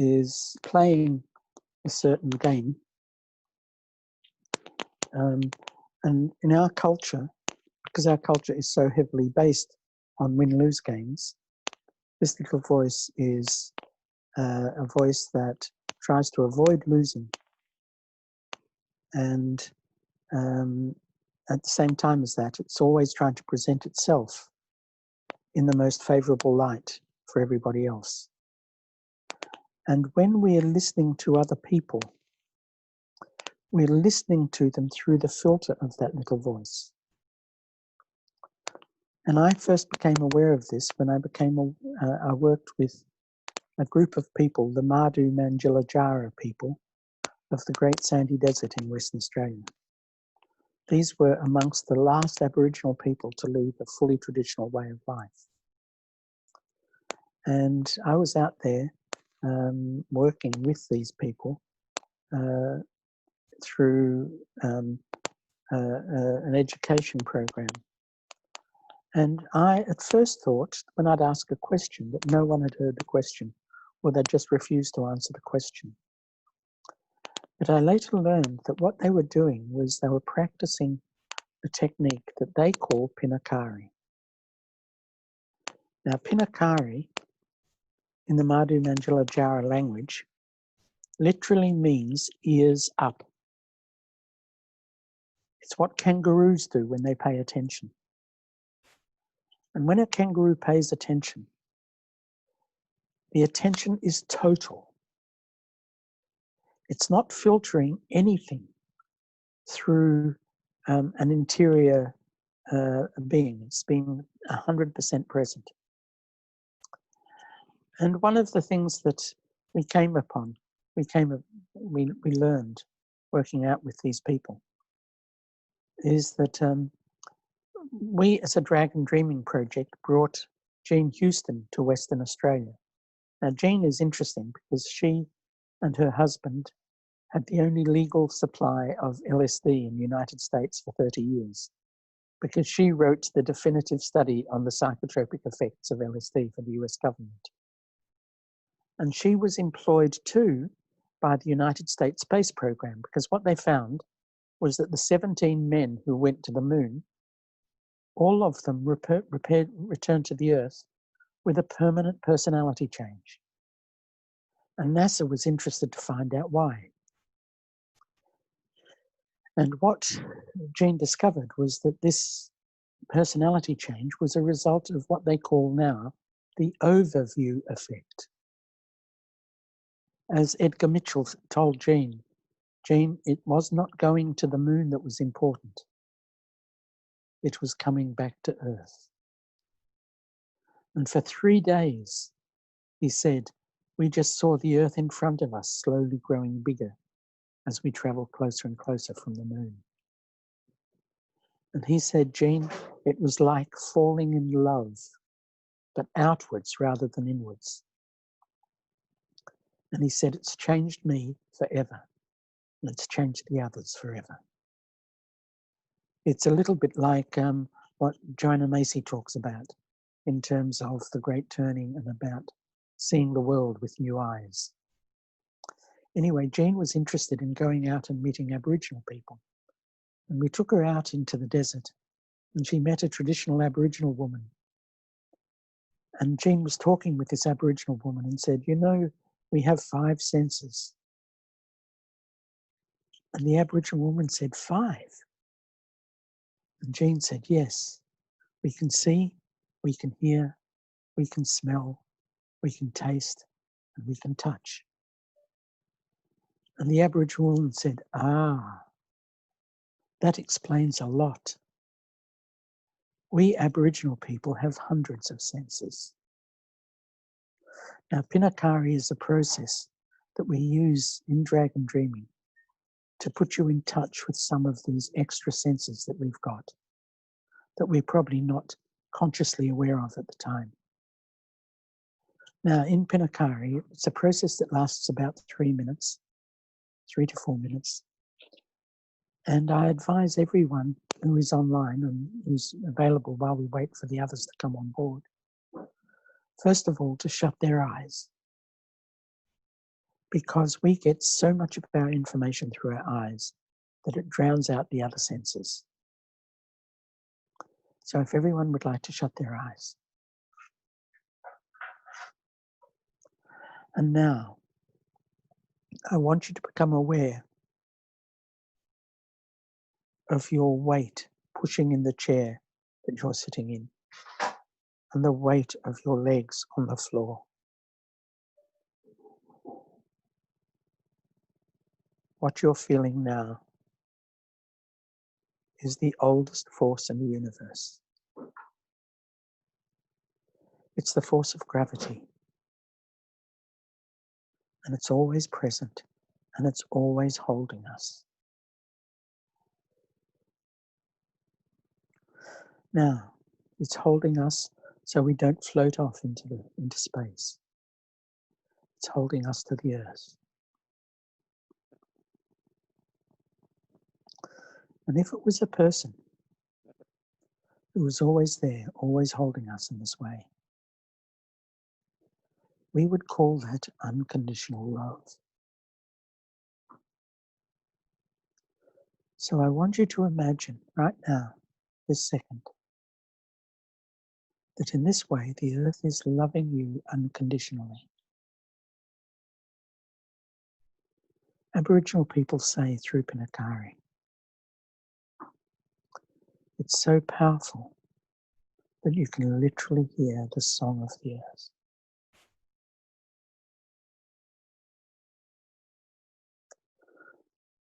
is playing a certain game. And in our culture, because our culture is so heavily based on win-lose games, this little voice is a voice that tries to avoid losing. And at the same time as that, it's always trying to present itself in the most favorable light for everybody else. And when we are listening to other people, we're listening to them through the filter of that little voice. And I first became aware of this when I worked with a group of people, the Madhu Manjilajara people of the Great Sandy Desert in Western Australia. These were amongst the last Aboriginal people to lead a fully traditional way of life. And I was out there working with these people through an education program. And I at first thought, when I'd ask a question, that no one had heard the question, or they'd just refused to answer the question. But I later learned that what they were doing was they were practicing a technique that they call pinakari. Now, pinakari, in the Madhu Manjilajara language, literally means ears up. It's what kangaroos do when they pay attention. And when a kangaroo pays attention, the attention is total. It's not filtering anything through an interior being. It's being 100% present. And one of the things that we came upon, we learned working out with these people, is that we, as a Dragon Dreaming project, brought Jean Houston to Western Australia. Now, Jean is interesting because she and her husband had the only legal supply of LSD in the United States for 30 years, because she wrote the definitive study on the psychotropic effects of LSD for the US government. And she was employed too by the United States Space Program, because what they found was that the 17 men who went to the moon, all of them returned to the Earth with a permanent personality change. And NASA was interested to find out why. And what Jean discovered was that this personality change was a result of what they call now the overview effect. As Edgar Mitchell told Jean, it was not going to the moon that was important. It was coming back to Earth. And for 3 days, he said, we just saw the Earth in front of us slowly growing bigger as we traveled closer and closer from the moon. And he said, Jean, it was like falling in love, but outwards rather than inwards. And he said, it's changed me forever, and it's changed the others forever. It's a little bit like what Joanna Macy talks about in terms of the great turning and about seeing the world with new eyes. Anyway, Jean was interested in going out and meeting Aboriginal people. And we took her out into the desert, and she met a traditional Aboriginal woman. And Jean was talking with this Aboriginal woman and said, you know, we have 5 senses. And the Aboriginal woman said, 5? And Jean said, yes, we can see, we can hear, we can smell, we can taste, and we can touch. And the Aboriginal woman said, that explains a lot. We Aboriginal people have hundreds of senses. Now, pinakari is a process that we use in Dragon Dreaming to put you in touch with some of these extra senses that we've got, that we're probably not consciously aware of at the time. Now, in pinakari, it's a process that lasts about 3 minutes, 3 to 4 minutes. And I advise everyone who is online and who's available while we wait for the others to come on board, first of all, to shut their eyes because we get so much of our information through our eyes that it drowns out the other senses. So if everyone would like to shut their eyes. And now, I want you to become aware of your weight pushing in the chair that you're sitting in, and the weight of your legs on the floor. What you're feeling now is the oldest force in the universe. It's the force of gravity. And it's always present, and it's always holding us. Now, it's holding us so we don't float off into space. It's holding us to the earth. And if it was a person who was always there, always holding us in this way, we would call that unconditional love. So I want you to imagine right now, this second, that in this way the earth is loving you unconditionally. Aboriginal people say through Pinakari, it's so powerful that you can literally hear the song of the earth.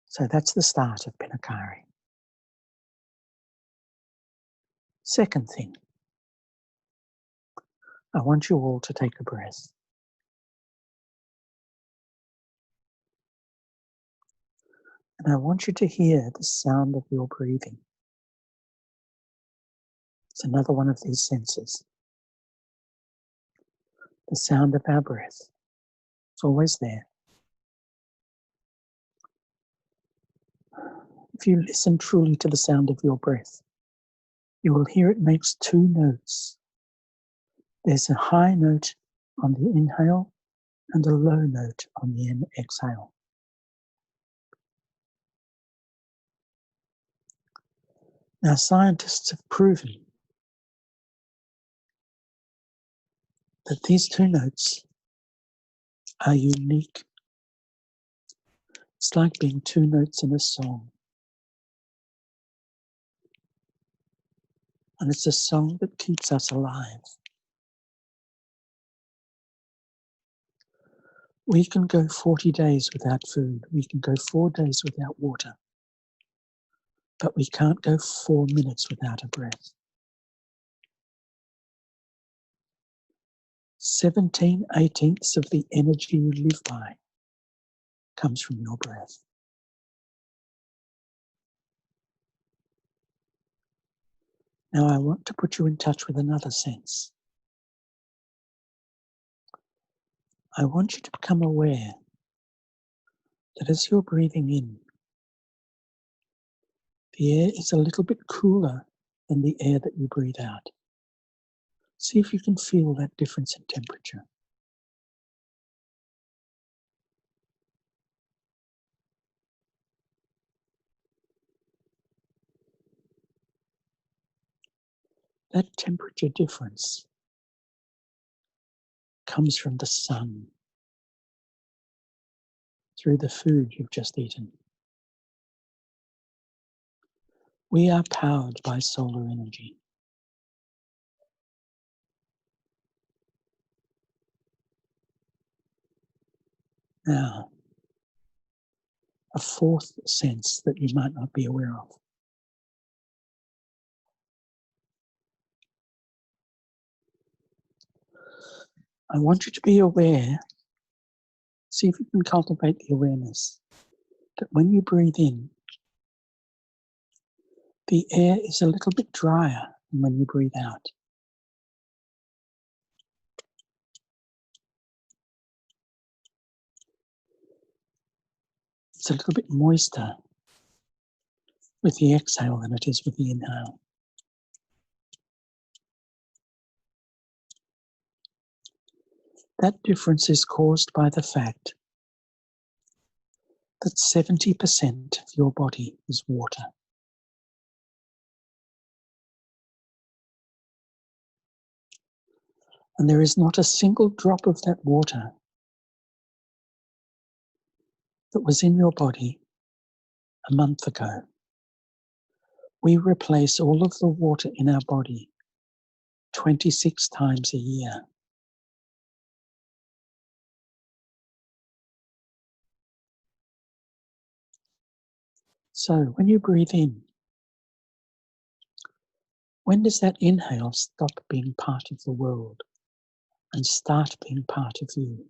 So that's the start of Pinakari. Second thing, I want you all to take a breath. And I want you to hear the sound of your breathing. It's another one of these senses. The sound of our breath. It's always there. If you listen truly to the sound of your breath, you will hear it makes two notes. There's a high note on the inhale and a low note on the exhale. Now, scientists have proven that these two notes are unique. It's like being two notes in a song. And it's a song that keeps us alive. We can go 40 days without food. We can go 4 days without water. But we can't go 4 minutes without a breath. 17/18 of the energy you live by comes from your breath. Now I want to put you in touch with another sense. I want you to become aware that as you're breathing in, the air is a little bit cooler than the air that you breathe out. See if you can feel that difference in temperature. That temperature difference comes from the sun, through the food you've just eaten. We are powered by solar energy. Now, a fourth sense that you might not be aware of. I want you to be aware, see if you can cultivate the awareness that when you breathe in, the air is a little bit drier than when you breathe out. It's a little bit moister with the exhale than it is with the inhale. That difference is caused by the fact that 70% of your body is water. And there is not a single drop of that water that was in your body a month ago. We replace all of the water in our body 26 times a year. So when you breathe in, when does that inhale stop being part of the world and start being part of you?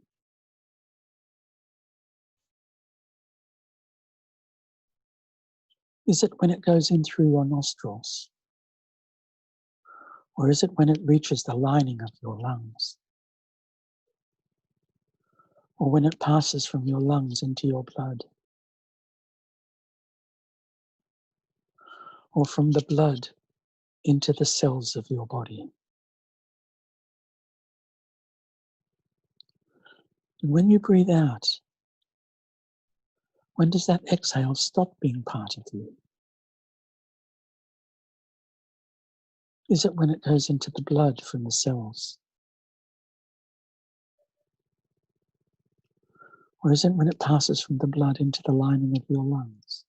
Is it when it goes in through your nostrils? Or is it when it reaches the lining of your lungs? Or when it passes from your lungs into your blood? Or from the blood into the cells of your body? And when you breathe out, when does that exhale stop being part of you? Is it when it goes into the blood from the cells? Or is it when it passes from the blood into the lining of your lungs?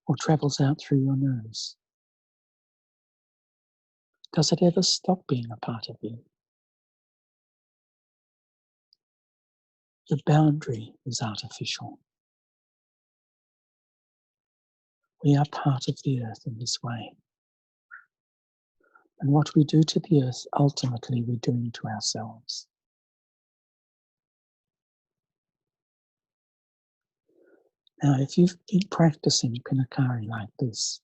Or travels out through your nose? Does it ever stop being a part of you? The boundary is artificial. We are part of the earth in this way. And what we do to the earth, ultimately we're doing to ourselves. Now, if you've been practicing Pinakari like this,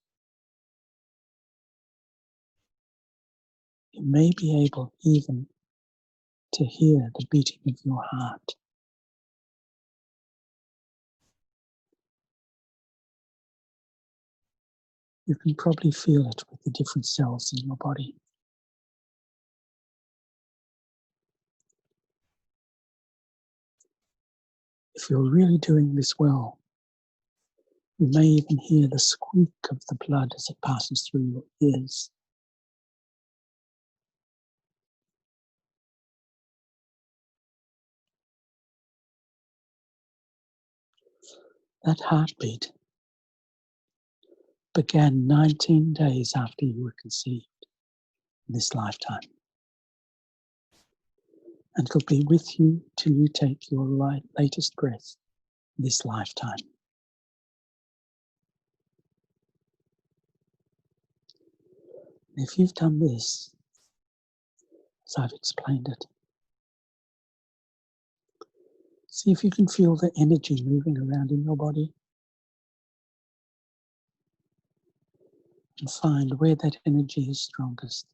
you may be able even to hear the beating of your heart. You can probably feel it with the different cells in your body. If you're really doing this well, you may even hear the squeak of the blood as it passes through your ears. That heartbeat began 19 days after you were conceived in this lifetime. And it'll be with you till you take your latest breath this lifetime. And if you've done this, as I've explained it, see if you can feel the energy moving around in your body and find where that energy is strongest.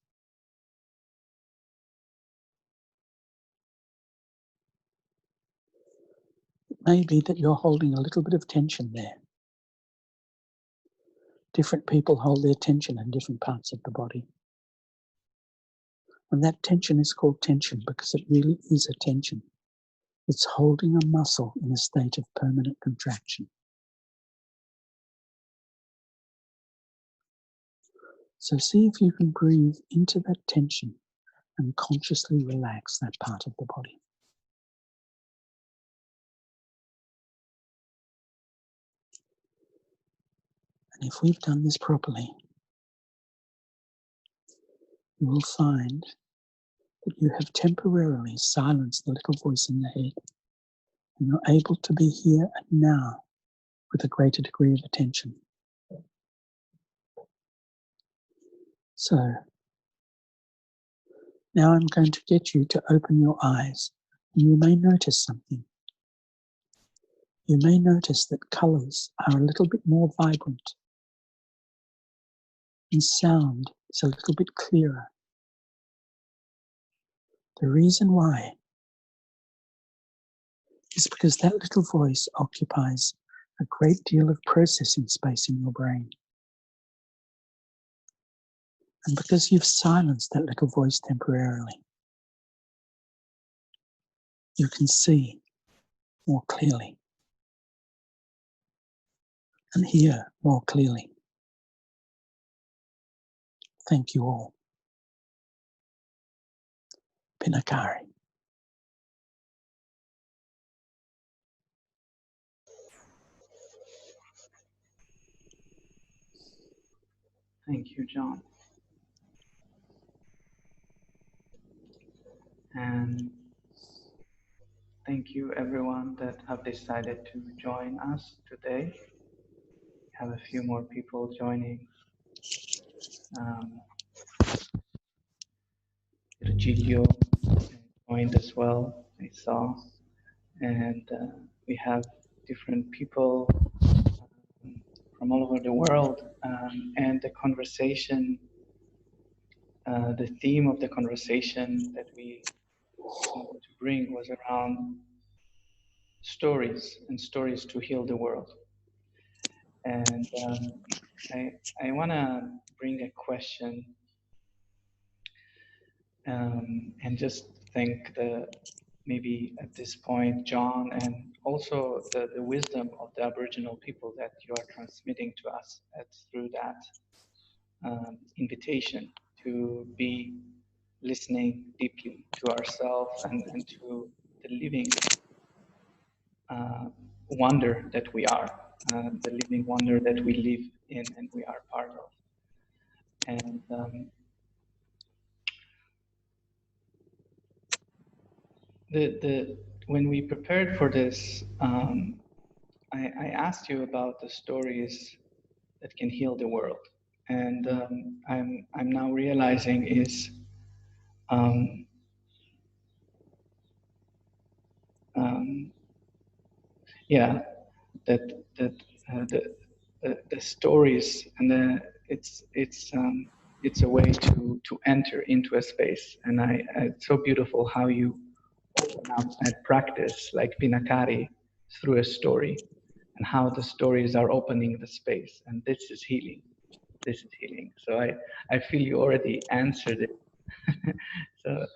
It may be that you're holding a little bit of tension there. Different people hold their tension in different parts of the body. And that tension is called tension because it really is a tension. It's holding a muscle in a state of permanent contraction. So see if you can breathe into that tension and consciously relax that part of the body. And if we've done this properly, you will find that you have temporarily silenced the little voice in the head, and you're able to be here and now with a greater degree of attention. So, now I'm going to get you to open your eyes, and you may notice something. You may notice that colours are a little bit more vibrant, and sound is a little bit clearer. The reason why is because that little voice occupies a great deal of processing space in your brain. And because you've silenced that little voice temporarily, you can see more clearly. and hear more clearly. Thank you all. Pinakari. Thank you, John. And thank you everyone that have decided to join us today. We have a few more people joining. Virgilio joined as well, I saw. And we have different people from all over the world. And the conversation, the theme of the conversation that we wanted to bring was around stories and stories to heal the world. And I want to bring a question and just thank maybe at this point, John, and also the wisdom of the Aboriginal people that you are transmitting to us through that invitation to be listening deeply to ourselves and to the living wonder that we are, the living wonder that we live in and we are part of. And when we prepared for this, I asked you about the stories that can heal the world, and I'm now realizing is yeah, that the stories and it's a way to enter into a space, and it's so beautiful how you open up and practice like Pinakari through a story, and how the stories are opening the space, and this is healing. This is healing. So I feel you already answered it. So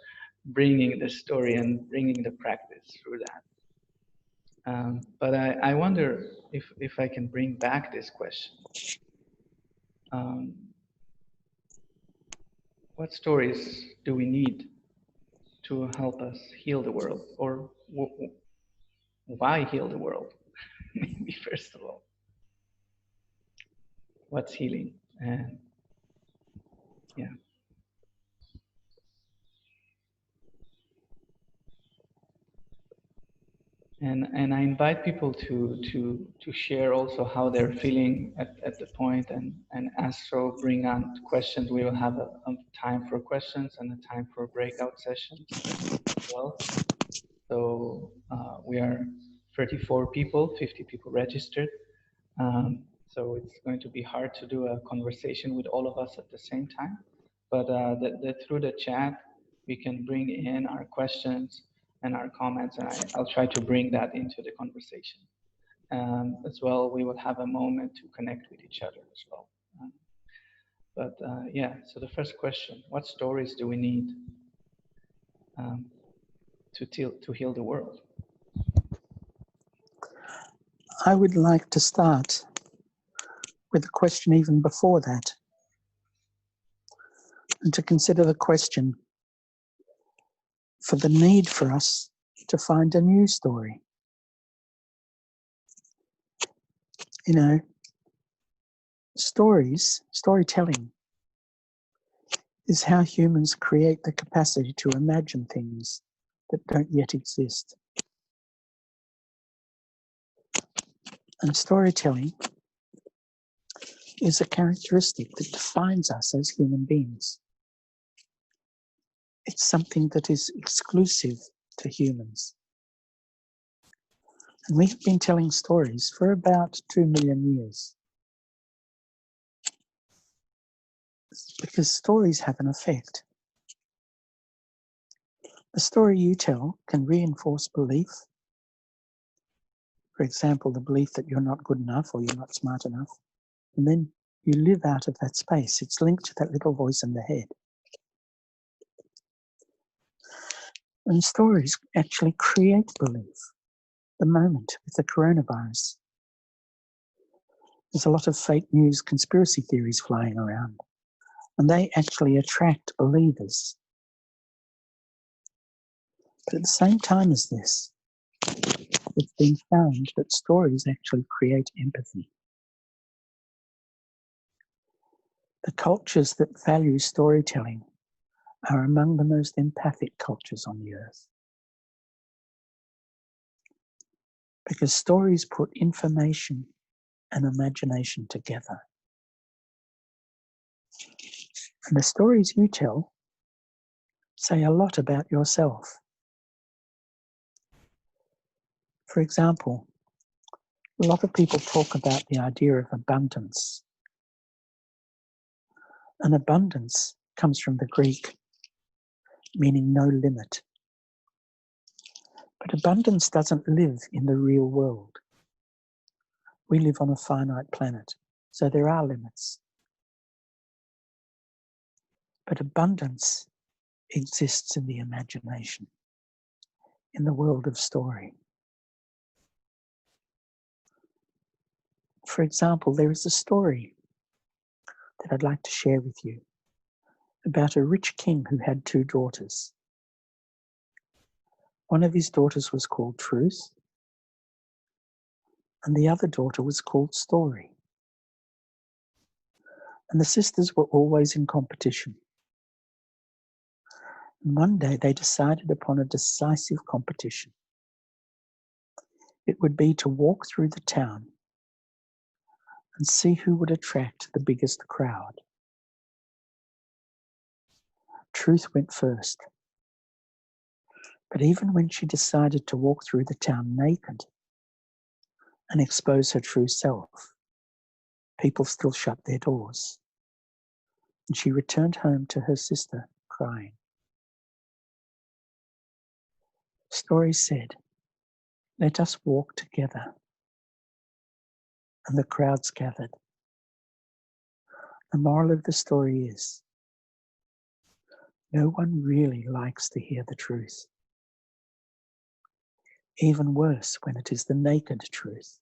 bringing the story and bringing the practice through that. But I wonder if I can bring back this question. What stories do we need to help us heal the world? Or why heal the world? Maybe first of all. What's healing? And yeah. And I invite people to share also how they're feeling at the point, and as so bring on questions. We will have a time for questions and a time for breakout sessions as well. So we are 34 people, 50 people registered. So it's going to be hard to do a conversation with all of us at the same time. But through the chat, we can bring in our questions and our comments, and I'll try to bring that into the conversation. As well, we will have a moment to connect with each other as well. Yeah, so the first question, what stories do we need to heal the world? I would like to start with a question even before that, and to consider the question for the need for us to find a new story. You know, storytelling is how humans create the capacity to imagine things that don't yet exist. And storytelling is a characteristic that defines us as human beings. It's something that is exclusive to humans. And we've been telling stories for about 2 million years. Because stories have an effect. A story you tell can reinforce belief. For example, the belief that you're not good enough or you're not smart enough. And then you live out of that space. It's linked to that little voice in the head. And stories actually create belief. The moment with the coronavirus. There's a lot of fake news conspiracy theories flying around, and they actually attract believers. But at the same time as this, it's been found that stories actually create empathy. The cultures that value storytelling are among the most empathic cultures on the earth. Because stories put information and imagination together. And the stories you tell say a lot about yourself. For example, a lot of people talk about the idea of abundance. And abundance comes from the Greek, meaning no limit. But abundance doesn't live in the real world. We live on a finite planet, so there are limits. But abundance exists in the imagination, in the world of story. For example, there is a story that I'd like to share with you about a rich king who had 2 daughters. One of his daughters was called Truth, and the other daughter was called Story. And the sisters were always in competition. And one day they decided upon a decisive competition. It would be to walk through the town and see who would attract the biggest crowd. Truth went first. But even when she decided to walk through the town naked and expose her true self, people still shut their doors. And she returned home to her sister crying. Story said, "Let us walk together." And the crowds gathered. The moral of the story is, no one really likes to hear the truth. Even worse when it is the naked truth.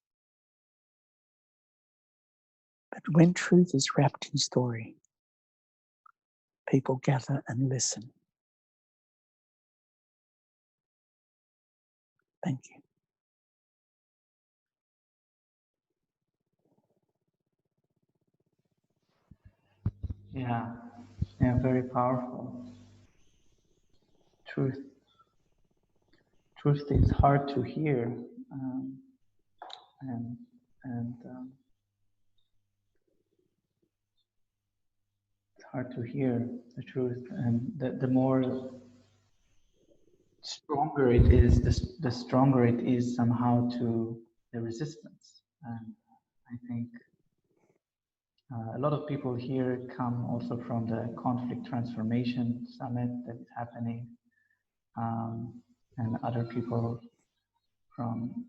But when truth is wrapped in story, people gather and listen. Thank you. Yeah, very powerful. Truth is hard to hear, and it's hard to hear the truth, and the more stronger it is, the stronger it is somehow to the resistance. And I think a lot of people here come also from the Conflict Transformation Summit that is happening, and other people from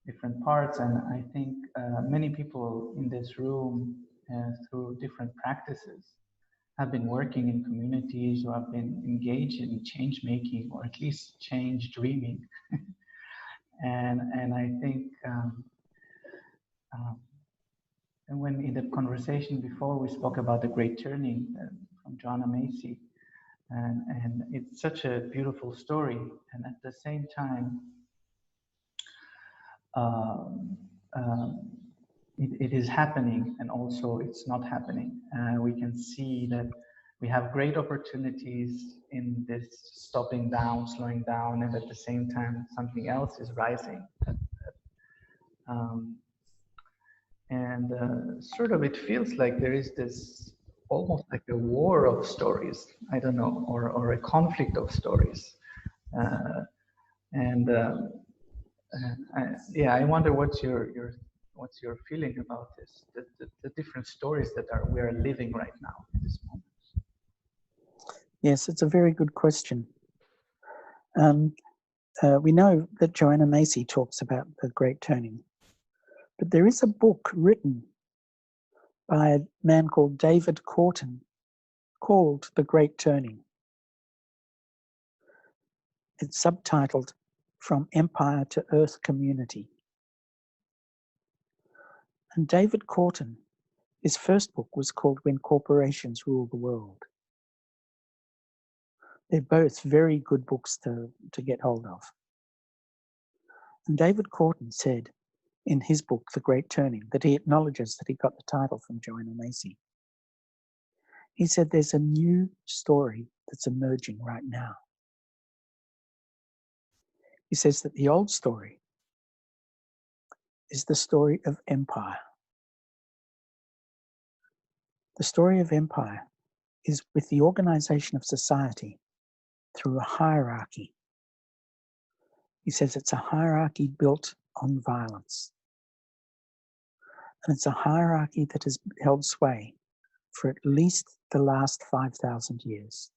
different parts. And I think many people in this room, through different practices, have been working in communities or have been engaged in change making, or at least change dreaming. and I think and when in the conversation before we spoke about the Great Turning from John Macy, and it's such a beautiful story, and at the same time it is happening, and also it's not happening. We can see that we have great opportunities in this stopping down, slowing down, and at the same time something else is rising. Sort of it feels like there is this almost like a war of stories, I don't know, or a conflict of stories. I wonder what's your feeling about this, the different stories that we are living right now in this moment. Yes, it's a very good question. We know that Joanna Macy talks about the Great Turning, but there is a book written by a man called David Corton called The Great Turning. It's subtitled From Empire to Earth Community. And David Corton, his first book was called When Corporations Rule the World. They're both very good books to get hold of. And David Corton said in his book, The Great Turning, that he acknowledges that he got the title from Joanna Macy. He said there's a new story that's emerging right now. He says that the old story is the story of empire. The story of empire is with the organization of society through a hierarchy. He says it's a hierarchy built on violence. And it's a hierarchy that has held sway for at least the last 5,000 years,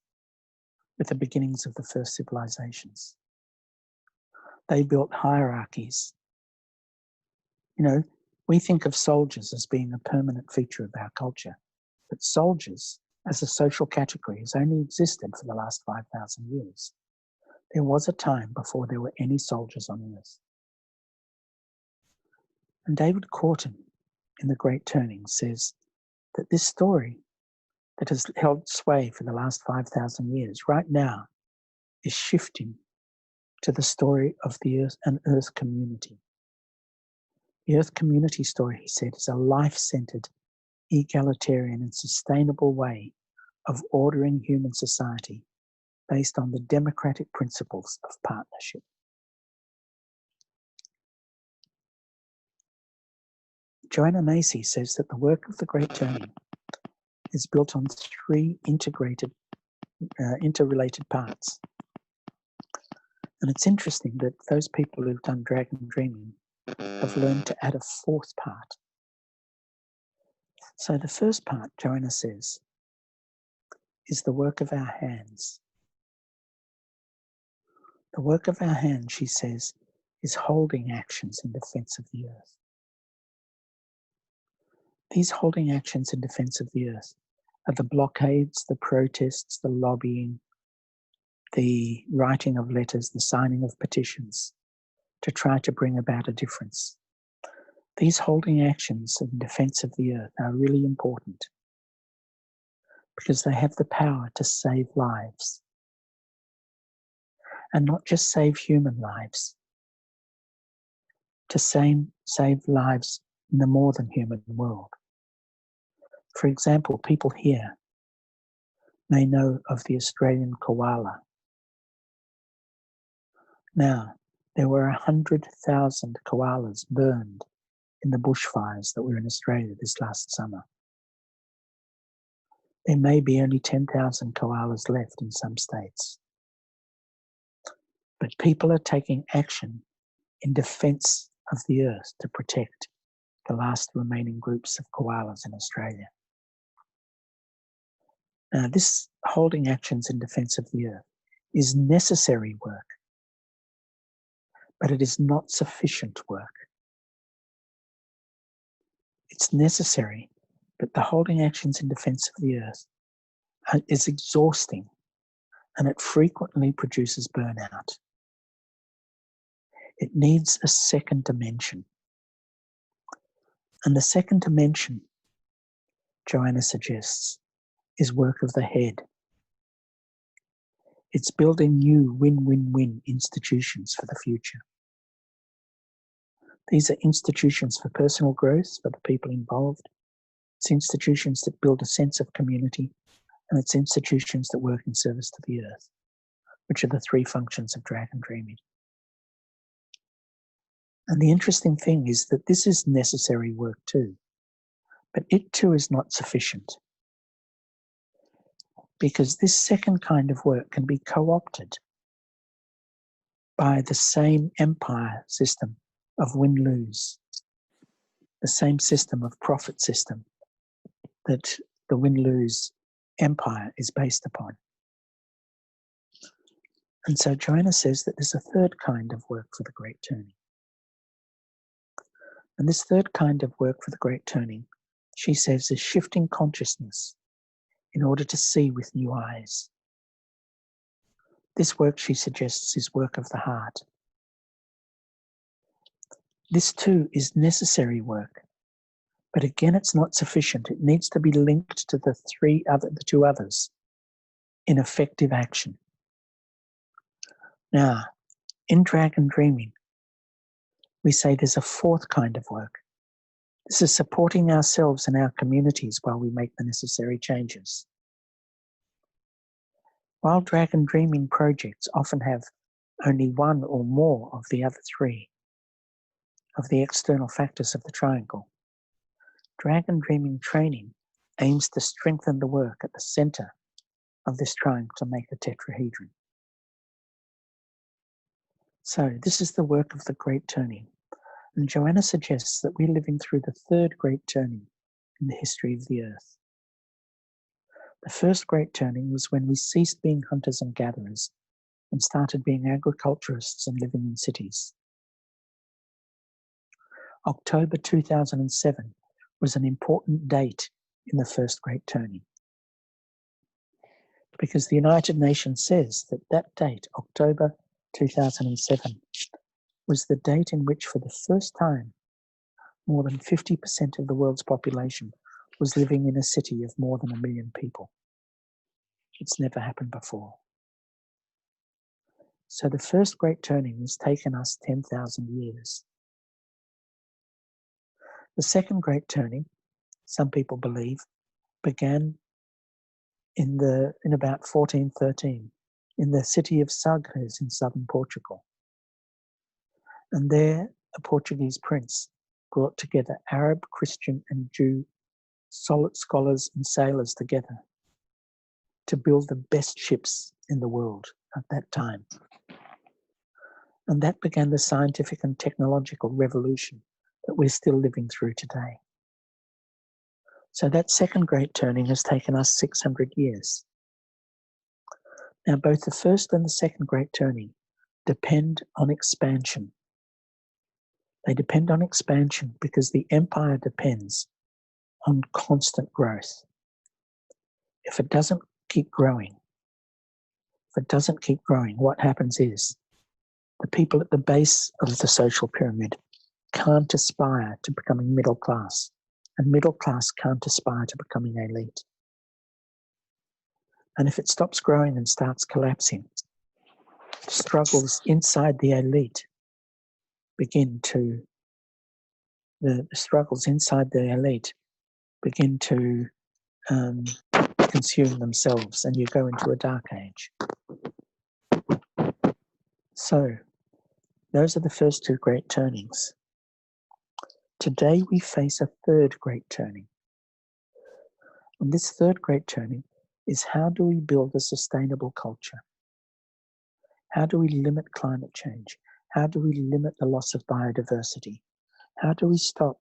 with the beginnings of the first civilizations. They built hierarchies. You know, we think of soldiers as being a permanent feature of our culture, but soldiers as a social category has only existed for the last 5,000 years. There was a time before there were any soldiers on earth. And David Corton, in The Great Turning, says that this story that has held sway for the last 5,000 years, right now, is shifting to the story of the earth and earth community. The earth community story, he said, is a life-centered, egalitarian and sustainable way of ordering human society based on the democratic principles of partnership. Joanna Macy says that the work of The Great Turning is built on three interrelated parts. And it's interesting that those people who've done Dragon Dreaming have learned to add a fourth part. So the first part, Joanna says, is the work of our hands. The work of our hands, she says, is holding actions in defense of the earth. These holding actions in defense of the earth are the blockades, the protests, the lobbying, the writing of letters, the signing of petitions to try to bring about a difference. These holding actions in defense of the earth are really important because they have the power to save lives. And not just save human lives, to save lives in the more than human world. For example, people here may know of the Australian koala. Now, there were 100,000 koalas burned in the bushfires that were in Australia this last summer. There may be only 10,000 koalas left in some states. But people are taking action in defense of the earth to protect the last remaining groups of koalas in Australia. Now, this holding actions in defense of the earth is necessary work, but it is not sufficient work. It's necessary, but the holding actions in defense of the earth is exhausting, and it frequently produces burnout. It needs a second dimension. And the second dimension, Joanna suggests, is work of the head. It's building new win-win-win institutions for the future. These are institutions for personal growth for the people involved. It's institutions that build a sense of community, and it's institutions that work in service to the earth, which are the three functions of Dragon Dreaming. And the interesting thing is that this is necessary work too, but it too is not sufficient, because this second kind of work can be co-opted by the same empire system of win-lose, the same system of profit system that the win-lose empire is based upon. And so Joanna says that there's a third kind of work for the Great Turning. And this third kind of work for the Great Turning, she says, is shifting consciousness in order to see with new eyes. This work, she suggests, is work of the heart. This too is necessary work, But again, it's not sufficient. It needs to be linked to the two others in effective action. Now, in Dragon Dreaming, we say there's a fourth kind of work. This is supporting ourselves and our communities while we make the necessary changes. While Dragon Dreaming projects often have only one or more of the other three of the external factors of the triangle, Dragon Dreaming training aims to strengthen the work at the center of this triangle to make the tetrahedron. So this is the work of the Great Turning. And Joanna suggests that we're living through the third Great Turning in the history of the Earth. The first Great Turning was when we ceased being hunters and gatherers and started being agriculturists and living in cities. October 2007 was an important date in the first Great Turning, because the United Nations says that that date, October 2007, was the date in which, for the first time, more than 50% of the world's population was living in a city of more than 1 million people. It's never happened before. So the first Great Turning has taken us 10,000 years. The second Great Turning, some people believe, began in about 1413 in the city of Sagres in southern Portugal. And there, a Portuguese prince brought together Arab, Christian, and Jew solid scholars and sailors together to build the best ships in the world at that time. And that began the scientific and technological revolution that we're still living through today. So that second Great Turning has taken us 600 years. Now, both the first and the second Great Turning depend on expansion. They depend on expansion because the empire depends on constant growth. If it doesn't keep growing, what happens is the people at the base of the social pyramid can't aspire to becoming middle class, and middle class can't aspire to becoming elite. And if it stops growing and starts collapsing, struggles inside the elite begin to consume themselves, and you go into a dark age. So, those are the first two Great Turnings. Today we face a third Great Turning. And this third Great Turning is, how do we build a sustainable culture? How do we limit climate change? How do we limit the loss of biodiversity? How do we stop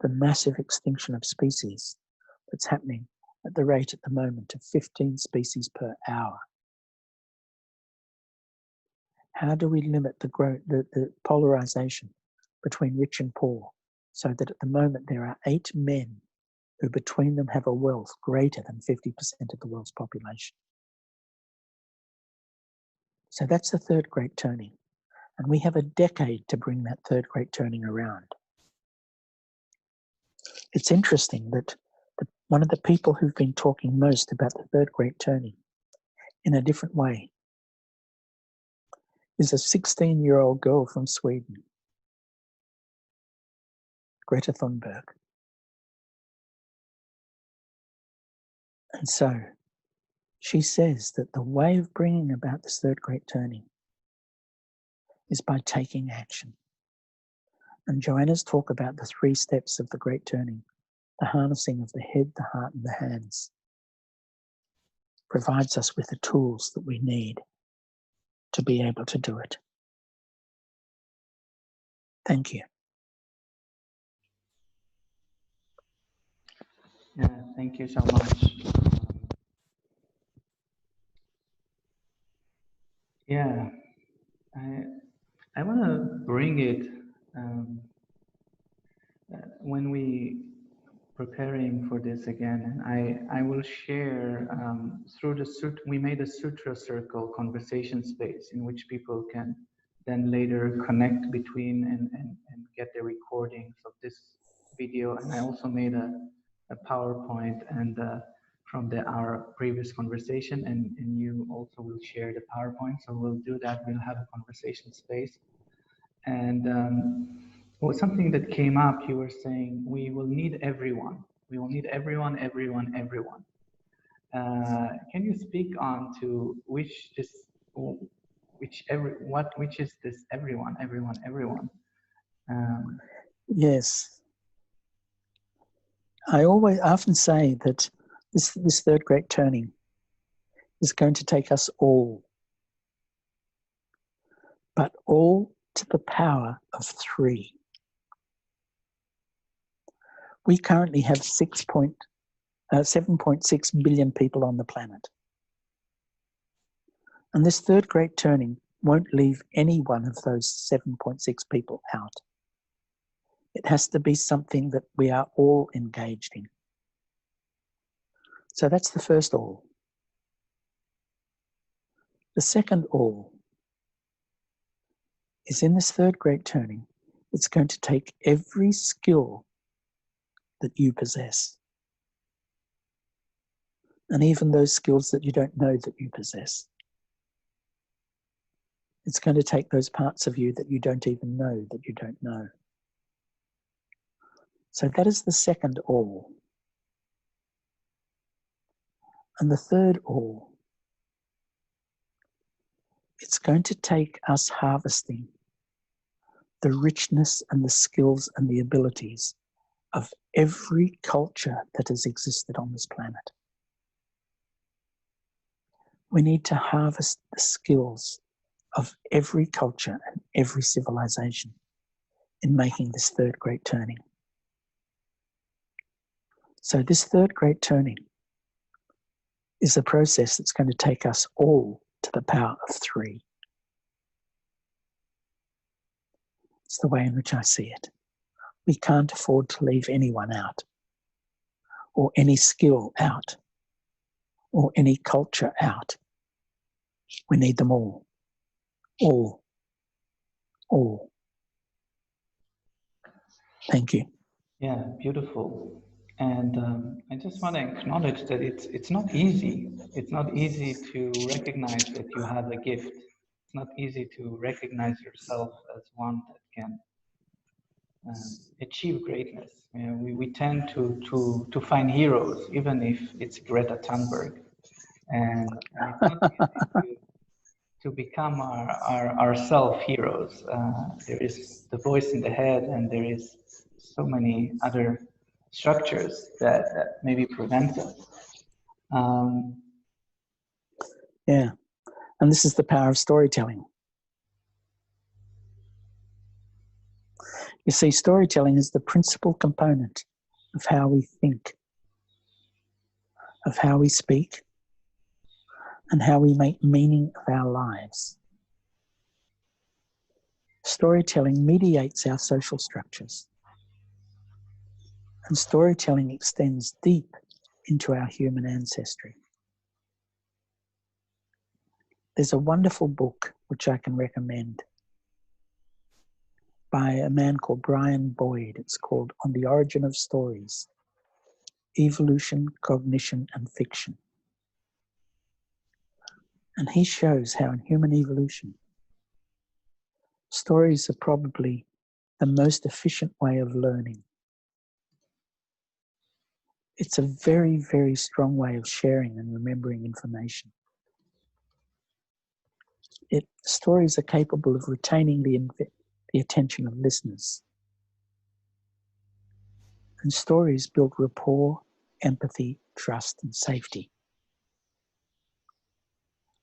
the massive extinction of species that's happening at the rate at the moment of 15 species per hour? How do we limit the growth, the polarization between rich and poor, so that at the moment there are 8 men who between them have a wealth greater than 50% of the world's population? So that's the third Great Turning. And we have a decade to bring that third Great Turning around. It's interesting that one of the people who've been talking most about the third Great Turning in a different way is a 16-year-old girl from Sweden, Greta Thunberg. And so she says that the way of bringing about this third Great Turning is by taking action. And Joanna's talk about the 3 steps of the Great Turning, the harnessing of the head, the heart, and the hands, provides us with the tools that we need to be able to do it. Thank you. Yeah, thank you so much. Yeah, I want to bring it when we preparing for this again, and I will share through the Sutra. We made a Sutra circle conversation space in which people can then later connect between and get the recordings of this video video, and I also made a PowerPoint and from our previous conversation, and you also will share the PowerPoint. So we'll do that. We'll have a conversation space. And well, something that came up, you were saying we will need everyone. We will need everyone, everyone, everyone. Can you speak on to which is this everyone, everyone, everyone? Yes. I often say that this third great turning is going to take us all, but all to the power of 3. We currently have 7.6 billion people on the planet. And this third great turning won't leave any one of those 7.6 people out. It has to be something that we are all engaged in. So that's the first all. The second all is in this third great turning. It's going to take every skill that you possess, and even those skills that you don't know that you possess. It's going to take those parts of you that you don't even know that you don't know. So that is the second all. And the third all, it's going to take us harvesting the richness and the skills and the abilities of every culture that has existed on this planet. We need to harvest the skills of every culture and every civilization in making this third great turning. So this third great turning is a process that's going to take us all to the power of 3. It's the way in which I see it. We can't afford to leave anyone out, or any skill out, or any culture out. We need them all. All. All. Thank you. Yeah, beautiful. And I just want to acknowledge that it's not easy. It's not easy to recognize that you have a gift. It's not easy to recognize yourself as one that can achieve greatness. You know, we tend to find heroes, even if it's Greta Thunberg. And it's not easy to become our self-heroes. There is the voice in the head, and there is so many other structures that maybe prevent us. Yeah, and this is the power of storytelling. You see, storytelling is the principal component of how we think, of how we speak, and how we make meaning of our lives. Storytelling mediates our social structures, and storytelling extends deep into our human ancestry. There's a wonderful book which I can recommend by a man called Brian Boyd. It's called On the Origin of Stories, Evolution, Cognition, and Fiction. And he shows how in human evolution, stories are probably the most efficient way of learning. It's a very, very strong way of sharing and remembering information. Stories are capable of retaining the attention of listeners. And stories build rapport, empathy, trust, and safety.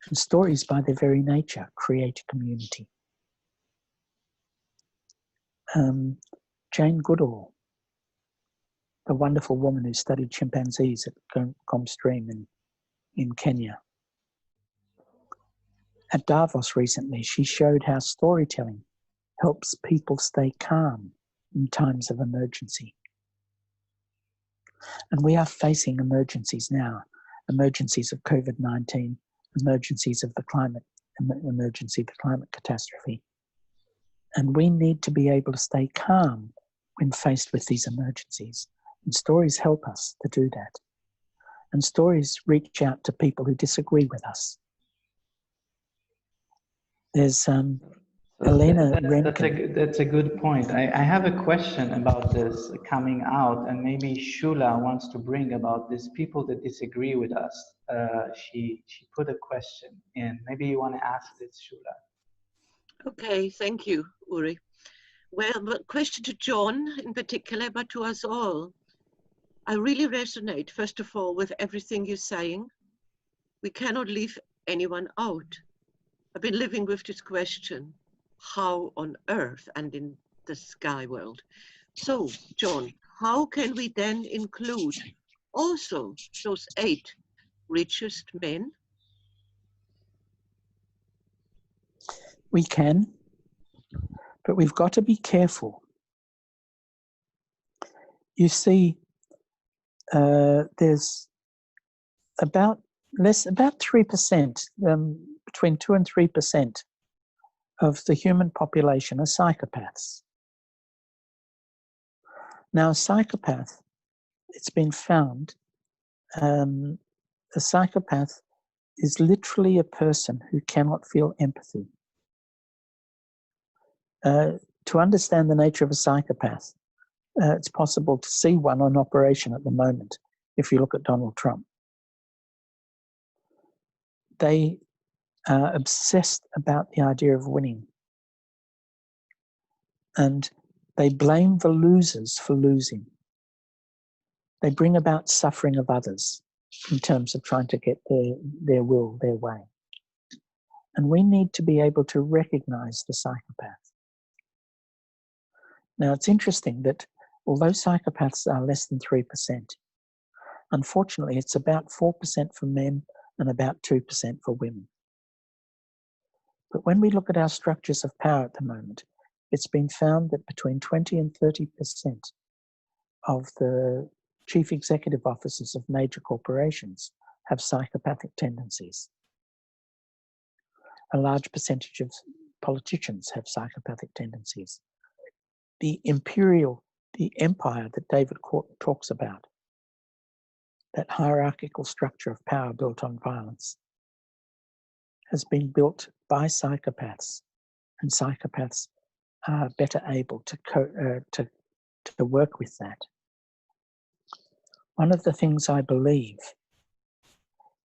And stories, by their very nature, create a community. Jane Goodall, the wonderful woman who studied chimpanzees at Comstream in Kenya. At Davos recently, she showed how storytelling helps people stay calm in times of emergency. And we are facing emergencies now, emergencies of COVID-19, emergencies of the climate catastrophe. And we need to be able to stay calm when faced with these emergencies. And stories help us to do that. And stories reach out to people who disagree with us. There's Helena Remken. That's a good point. I have a question about this coming out, and maybe Shula wants to bring about these people that disagree with us. She put a question in. Maybe you want to ask this, Shula. Okay, thank you, Uri. Well, the question to John in particular, but to us all. I really resonate, first of all, with everything you're saying. We cannot leave anyone out. I've been living with this question, how on earth and in the sky world. So, John, how can we then include also those 8 richest men? We can, but we've got to be careful. You see, there's about 3%, between 2 and 3% of the human population are psychopaths. Now, a psychopath, it's been found, a psychopath is literally a person who cannot feel empathy. To understand the nature of a psychopath, it's possible to see one on operation at the moment if you look at Donald Trump. They are obsessed about the idea of winning. And they blame the losers for losing. They bring about suffering of others in terms of trying to get their will, their way. And we need to be able to recognize the psychopath. Now, it's interesting that although psychopaths are less than 3%, unfortunately, it's about 4% for men and about 2% for women. But when we look at our structures of power at the moment, it's been found that between 20 and 30% of the chief executive officers of major corporations have psychopathic tendencies. A large percentage of politicians have psychopathic tendencies. The empire that David talks about, that hierarchical structure of power built on violence, has been built by psychopaths, and psychopaths are better able to work with that. One of the things I believe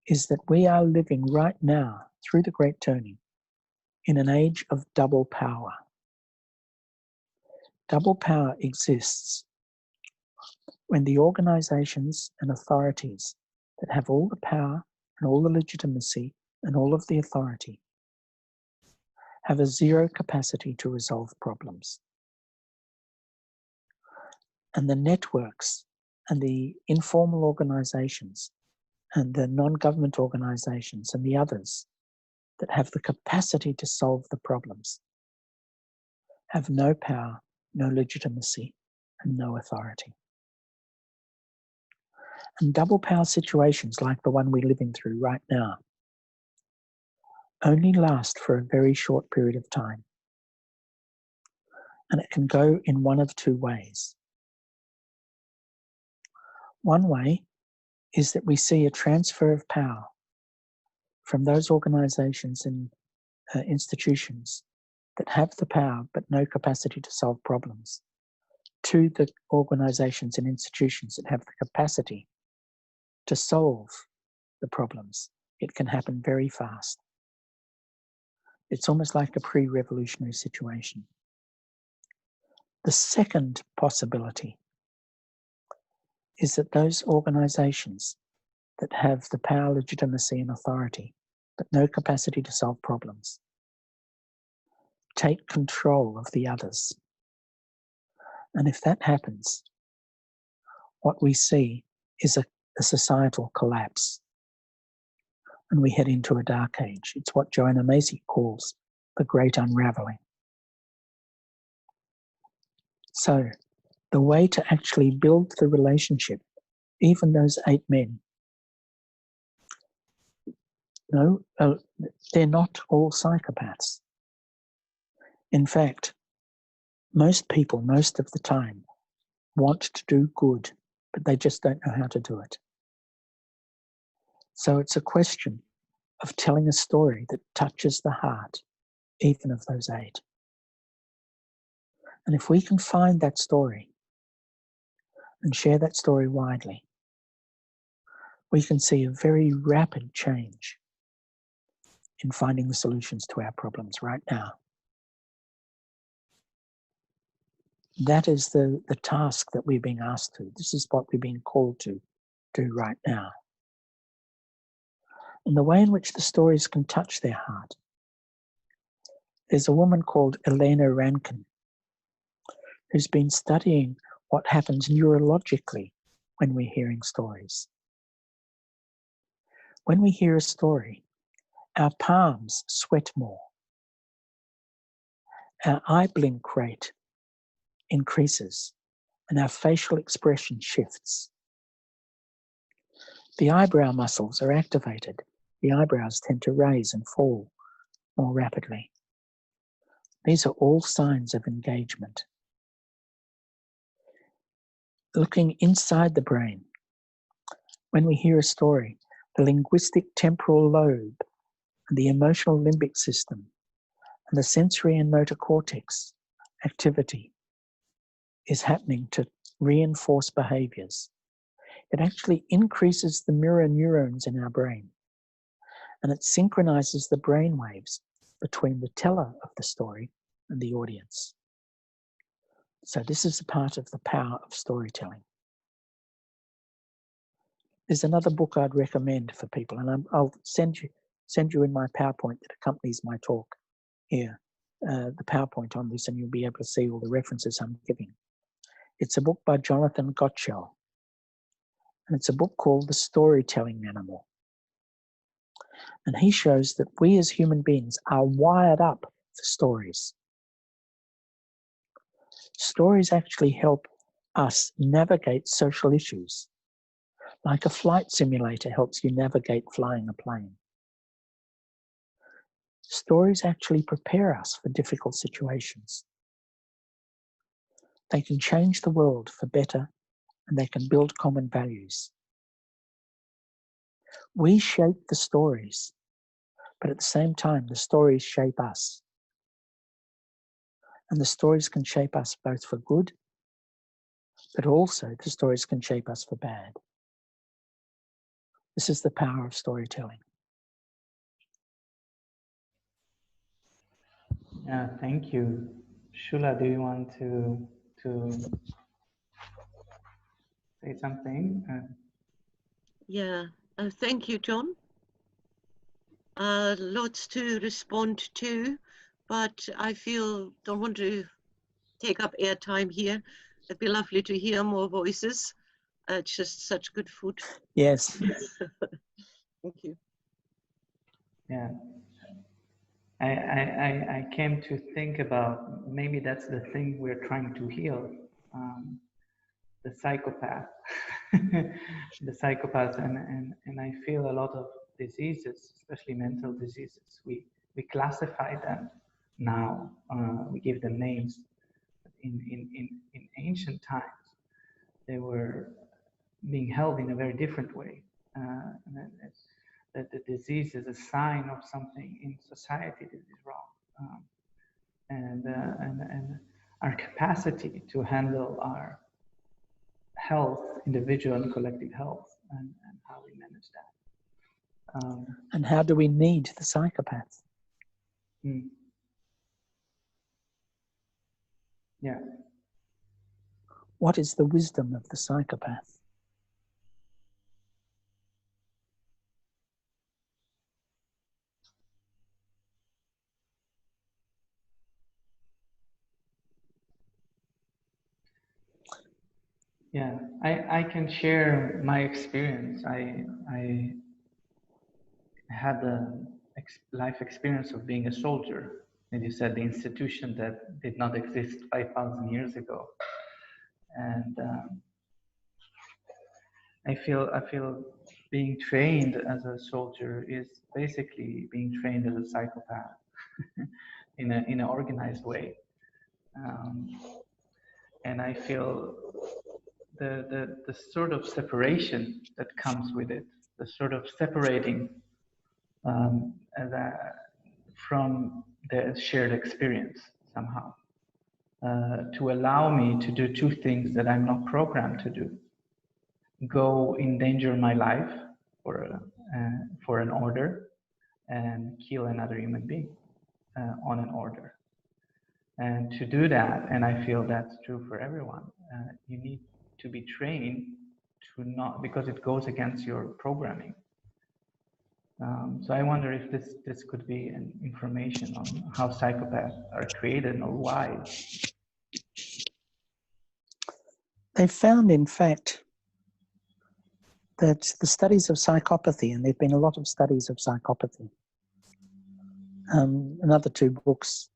is that we are living right now, through the Great Turning, in an age of double power. Double power exists when the organizations and authorities that have all the power and all the legitimacy and all of the authority have a zero capacity to resolve problems. And the networks and the informal organizations and the non-government organizations and the others that have the capacity to solve the problems have no power, no legitimacy, and no authority. And double power situations like the one we're living through right now only last for a very short period of time. And it can go in one of 2 ways. One way is that we see a transfer of power from those organizations and institutions that have the power but no capacity to solve problems to the organizations and institutions that have the capacity to solve the problems. It can happen very fast. It's almost like a pre-revolutionary situation. The second possibility is that those organizations that have the power, legitimacy, and authority, but no capacity to solve problems, take control of the others. And if that happens, what we see is a societal collapse. And we head into a dark age. It's what Joanna Macy calls the Great Unraveling. So the way to actually build the relationship, even those 8 men, no, they're not all psychopaths. In fact, most people, most of the time, want to do good, but they just don't know how to do it. So it's a question of telling a story that touches the heart, even of those 8. And if we can find that story and share that story widely, we can see a very rapid change in finding the solutions to our problems right now. That is the task that we're being asked to. This is what we're being called to do right now. And the way in which the stories can touch their heart. There's a woman called Elena Rankin who's been studying what happens neurologically when we're hearing stories. When we hear a story, our palms sweat more. Our eye blink rate increases and our facial expression shifts. The eyebrow muscles are activated. The eyebrows tend to raise and fall more rapidly. These are all signs of engagement. Looking inside the brain, when we hear a story, the linguistic temporal lobe and the emotional limbic system and the sensory and motor cortex activity is happening to reinforce behaviors. It actually increases the mirror neurons in our brain, and it synchronizes the brain waves between the teller of the story and the audience. So this is a part of the power of storytelling. There's another book I'd recommend for people, and I'll send you in my PowerPoint that accompanies my talk here, the PowerPoint on this, and you'll be able to see all the references I'm giving. It's a book by Jonathan Gottschall, and it's a book called The Storytelling Animal. And he shows that we as human beings are wired up for stories. Stories actually help us navigate social issues, like a flight simulator helps you navigate flying a plane. Stories actually prepare us for difficult situations. They can change the world for better, and they can build common values. We shape the stories, but at the same time, the stories shape us. And the stories can shape us both for good, but also the stories can shape us for bad. This is the power of storytelling. Yeah, thank you. Shula, do you want to say something? Yeah, thank you, John. Lots to respond to, but I don't want to take up airtime here. It'd be lovely to hear more voices. It's just such good food. Yes. Thank you. Yeah. I came to think about maybe that's the thing we're trying to heal, the psychopath, the psychopath, and I feel a lot of diseases, especially mental diseases, we classify them now, we give them names. In ancient times, they were being held in a very different way. That the disease is a sign of something in society that is wrong, and our capacity to handle our health, individual and collective health, and how we manage that. And how do we need the psychopath? Yeah. What is the wisdom of the psychopath? Yeah, I can share my experience. I had a life experience of being a soldier. And you said the institution that did not exist 5,000 years ago. And I feel being trained as a soldier is basically being trained as a psychopath in an organized way. And I feel the sort of separation that comes with it, the sort of separating from the shared experience somehow, to allow me to do two things that I'm not programmed to do: go endanger my life for an order, and kill another human being on an order. And to do that, and I feel that's true for everyone, you need to be trained to not, because it goes against your programming. So I wonder if this could be an information on how psychopaths are created or why. They found, in fact, that the studies of psychopathy, and there have been a lot of studies of psychopathy. Another two books.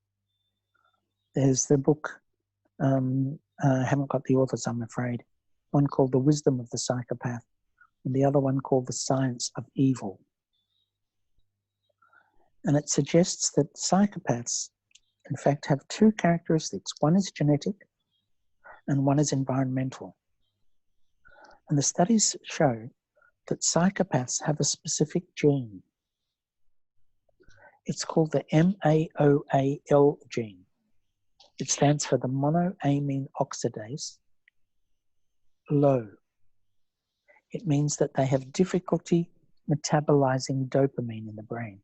There's the book, I haven't got the authors, I'm afraid. One called The Wisdom of the Psychopath, and the other one called The Science of Evil. And it suggests that psychopaths, in fact, have two characteristics. One is genetic, and one is environmental. And the studies show that psychopaths have a specific gene. It's called the MAOAL gene. It stands for the monoamine oxidase low. It means that they have difficulty metabolizing dopamine in the brain.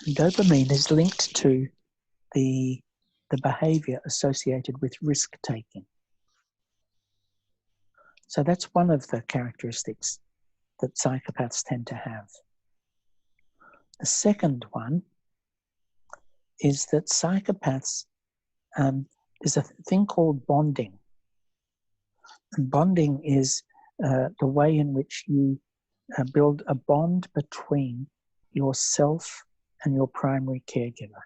And dopamine is linked to the behavior associated with risk-taking. So that's one of the characteristics that psychopaths tend to have. The second one is that psychopaths, there's a thing called bonding. And bonding is the way in which you build a bond between yourself and your primary caregiver.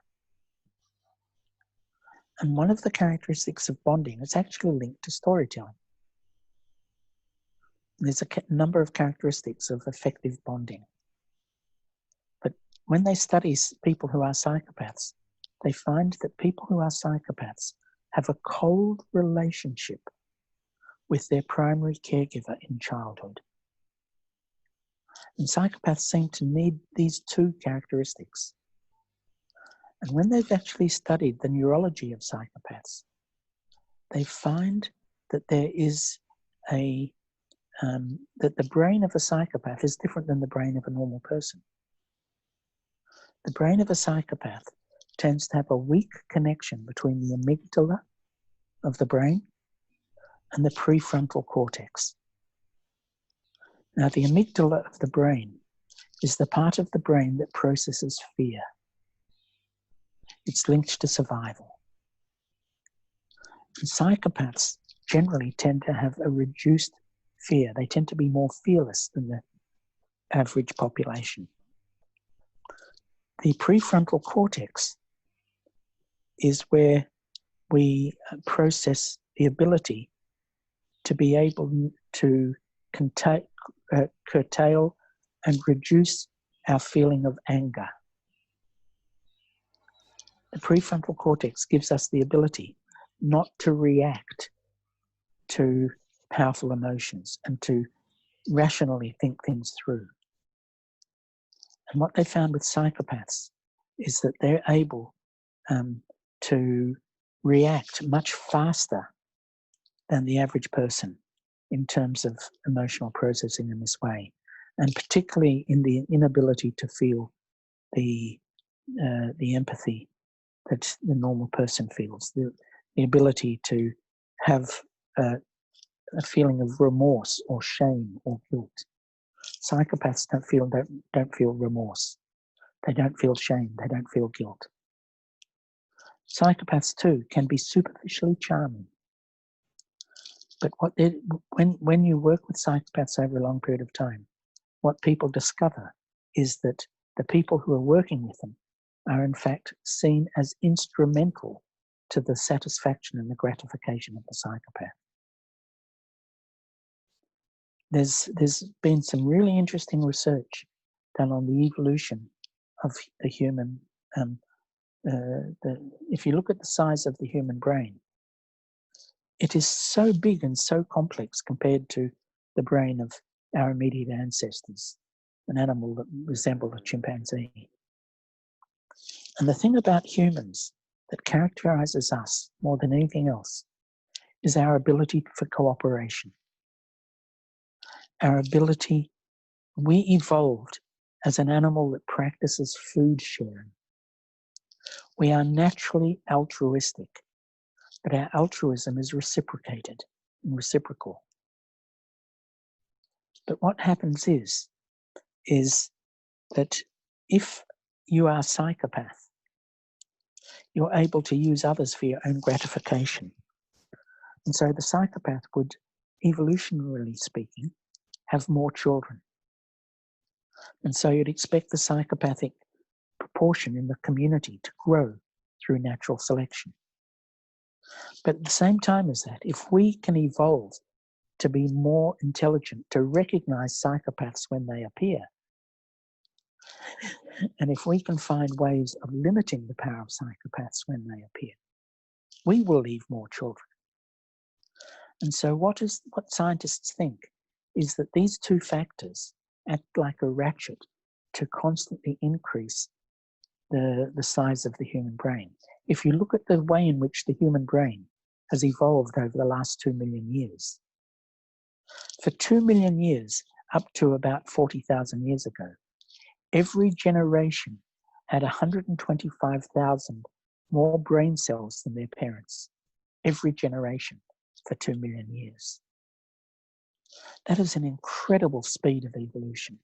And one of the characteristics of bonding is actually linked to storytelling. There's a number of characteristics of effective bonding. But when they study people who are psychopaths, they find that people who are psychopaths have a cold relationship with their primary caregiver in childhood. And psychopaths seem to need these two characteristics. And when they've actually studied the neurology of psychopaths, they find that there is that the brain of a psychopath is different than the brain of a normal person. The brain of a psychopath tends to have a weak connection between the amygdala of the brain and the prefrontal cortex. Now, the amygdala of the brain is the part of the brain that processes fear. It's linked to survival. And psychopaths generally tend to have a reduced fear. They tend to be more fearless than the average population. The prefrontal cortex is where we process the ability to be able to curtail and reduce our feeling of anger. The prefrontal cortex gives us the ability not to react to powerful emotions and to rationally think things through. And what they found with psychopaths is that they're able to react much faster than the average person in terms of emotional processing in this way, and particularly in the inability to feel the empathy that the normal person feels, the ability to have a feeling of remorse or shame or guilt. Psychopaths don't feel remorse. They don't feel shame. They don't feel guilt. Psychopaths too can be superficially charming. But when you work with psychopaths over a long period of time, what people discover is that the people who are working with them are in fact seen as instrumental to the satisfaction and the gratification of the psychopath. There's been some really interesting research done on the evolution of the human. If you look at the size of the human brain, it is so big and so complex compared to the brain of our immediate ancestors, an animal that resembled a chimpanzee. And the thing about humans that characterizes us more than anything else is our ability for cooperation. Our ability, we evolved as an animal that practices food sharing. We are naturally altruistic, but our altruism is reciprocated and reciprocal. But what happens is that if you are a psychopath, you're able to use others for your own gratification. And so the psychopath would, evolutionarily speaking, have more children. And so you'd expect the psychopathic proportion in the community to grow through natural selection. But at the same time as that, if we can evolve to be more intelligent, to recognize psychopaths when they appear, and if we can find ways of limiting the power of psychopaths when they appear, we will leave more children. And so what scientists think is that these two factors act like a ratchet to constantly increase the size of the human brain. If you look at the way in which the human brain has evolved over the last 2 million years, for 2 million years, up to about 40,000 years ago, every generation had 125,000 more brain cells than their parents. Every generation for 2 million years. That is an incredible speed of evolution.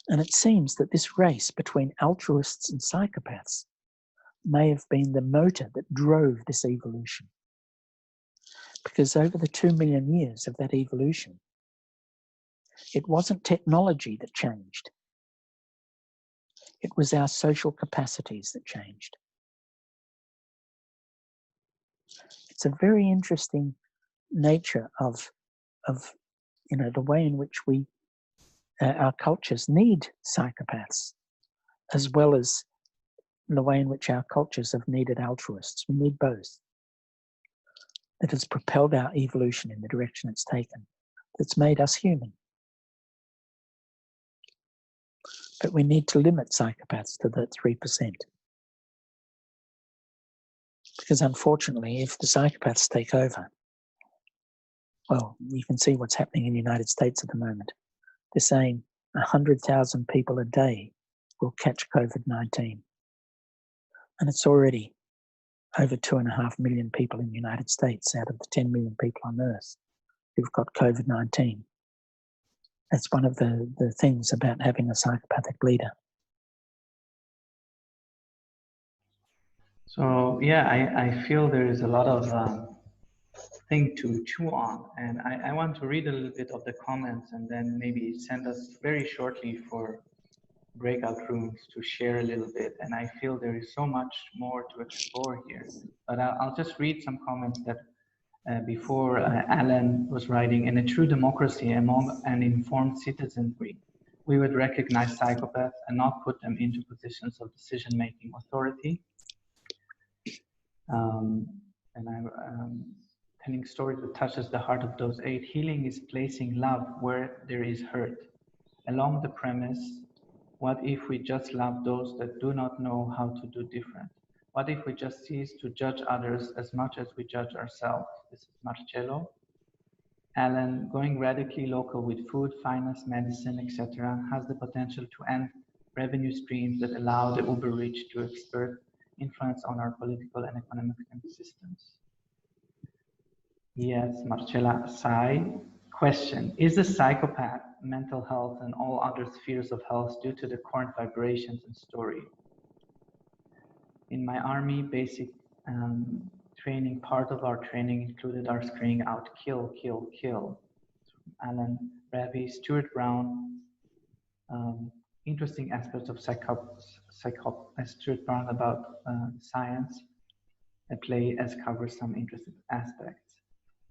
And it seems that this race between altruists and psychopaths may have been the motor that drove this evolution. Because over the 2 million years of that evolution, it wasn't technology that changed. It was our social capacities that changed. It's a very interesting nature of the way in which our cultures need psychopaths, as well as the way in which our cultures have needed altruists. We need both. That has propelled our evolution in the direction it's taken. That's made us human. But we need to limit psychopaths to the 3%. Because unfortunately, if the psychopaths take over, well, you can see what's happening in the United States at the moment. They're saying 100,000 people a day will catch COVID-19. And it's already over 2.5 million people in the United States out of the 10 million people on Earth who've got COVID-19. That's one of the things about having a psychopathic leader. So yeah, I feel there is a lot of thing to chew on, and I want to read a little bit of the comments and then maybe send us very shortly for breakout rooms to share a little bit. And I feel there is so much more to explore here, but I'll just read some comments that before Alan was writing. In a true democracy among an informed citizenry, we would recognize psychopaths and not put them into positions of decision-making authority. And telling stories that touches the heart of those 8. Healing is placing love where there is hurt. Along the premise, what if we just love those that do not know how to do different? What if we just cease to judge others as much as we judge ourselves? This is Marcelo. Alan, going radically local with food, finance, medicine, etc. has the potential to end revenue streams that allow the uber-rich to exert influence on our political and economic systems. Yes, Marcella. Sai. Question: is the psychopath, mental health, and all other spheres of health due to the current vibrations and story? In my army basic training, part of our training included our screaming out "kill, kill, kill." Alan, Ravi, Stuart Brown. Interesting aspects of Stuart Brown about science. A play as covers some interesting aspects.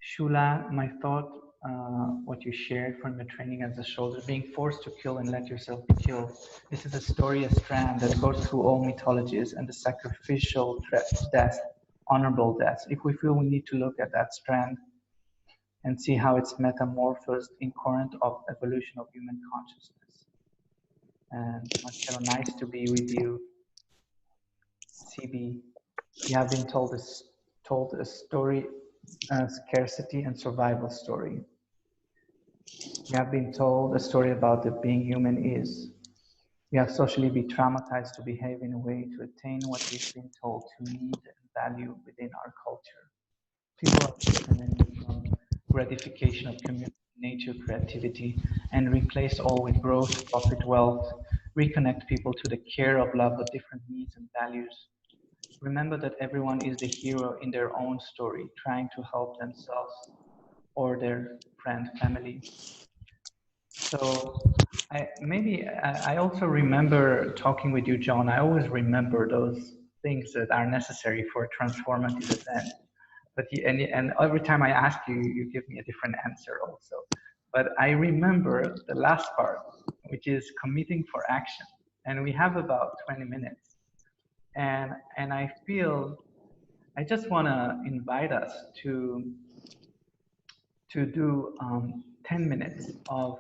Shula, my thought, what you shared from your training as a soldier, being forced to kill and let yourself be killed. This is a story, a strand that goes through all mythologies, and the sacrificial death honorable deaths, if we feel we need to look at that strand and see how it's metamorphosed in current of evolution of human consciousness. And Marcella, nice to be with you. CB, you have been told a story, a scarcity and survival story. You have been told a story about the being human is. We have socially been traumatized to behave in a way to attain what we've been told to need and value within our culture. People are disconnected from gratification of community, nature, creativity, and replace all with growth, profit, wealth, reconnect people to the care of love with different needs and values. Remember that everyone is the hero in their own story, trying to help themselves or their friend, family. So I also remember talking with you, John. I always remember those things that are necessary for a transformative event. But and every time I ask you, you give me a different answer also. But I remember the last part, which is committing for action. And we have about 20 minutes. And I feel, I just want to invite us to do 10 minutes of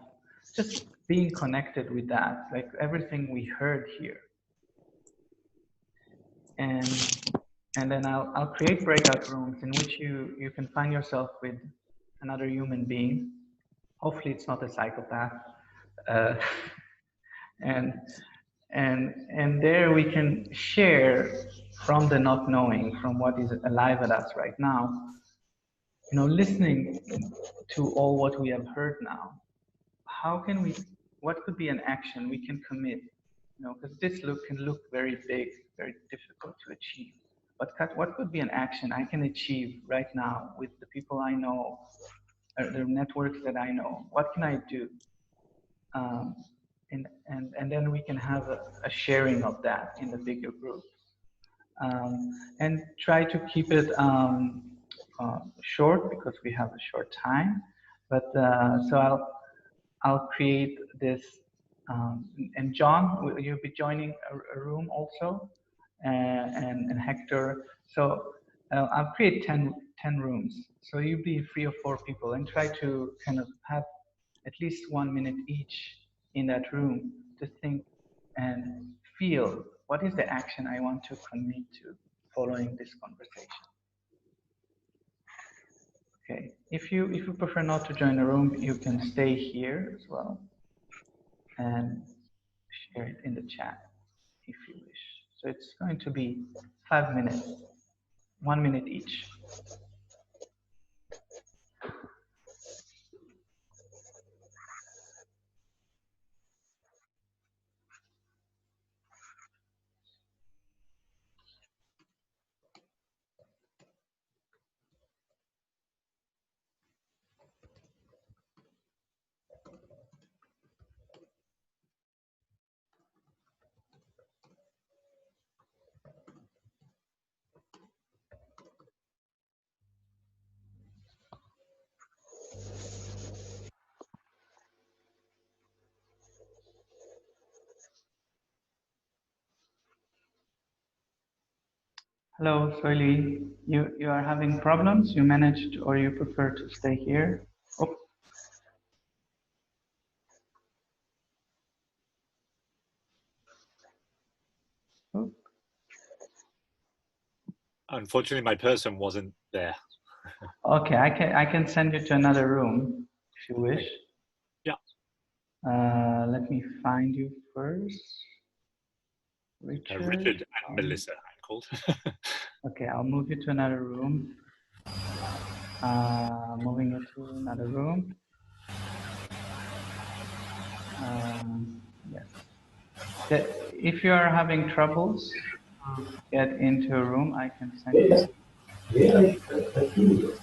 just being connected with that, like everything we heard here. And then I'll create breakout rooms in which you can find yourself with another human being. Hopefully it's not a psychopath. And there we can share from the not knowing, from what is alive at us right now, you know, listening to all what we have heard now. How can we, what could be an action we can commit? You know, because this can look very big, very difficult to achieve. But what could be an action I can achieve right now with the people I know, the networks that I know? What can I do? And then we can have a sharing of that in the bigger group. And try to keep it short because we have a short time. But so I'll create this. And John, will you be joining a room also? And Hector. So I'll create 10 rooms. So you be 3 or 4 people and try to kind of have at least 1 minute each in that room to think and feel what is the action I want to commit to following this conversation. Okay, if you prefer not to join the room, you can stay here as well and share it in the chat if you wish. So it's going to be 5 minutes, 1 minute each. Hello, Soili. You are having problems? You managed, or you prefer to stay here? Oh. Oh. Unfortunately, my person wasn't there. Okay, I can send you to another room if you wish. Yeah. Let me find you first. Richard, Richard and Melissa, I'm called. Okay, I'll move you to another room. Moving you to another room. Yes. If you are having troubles to get into a room, I can send you.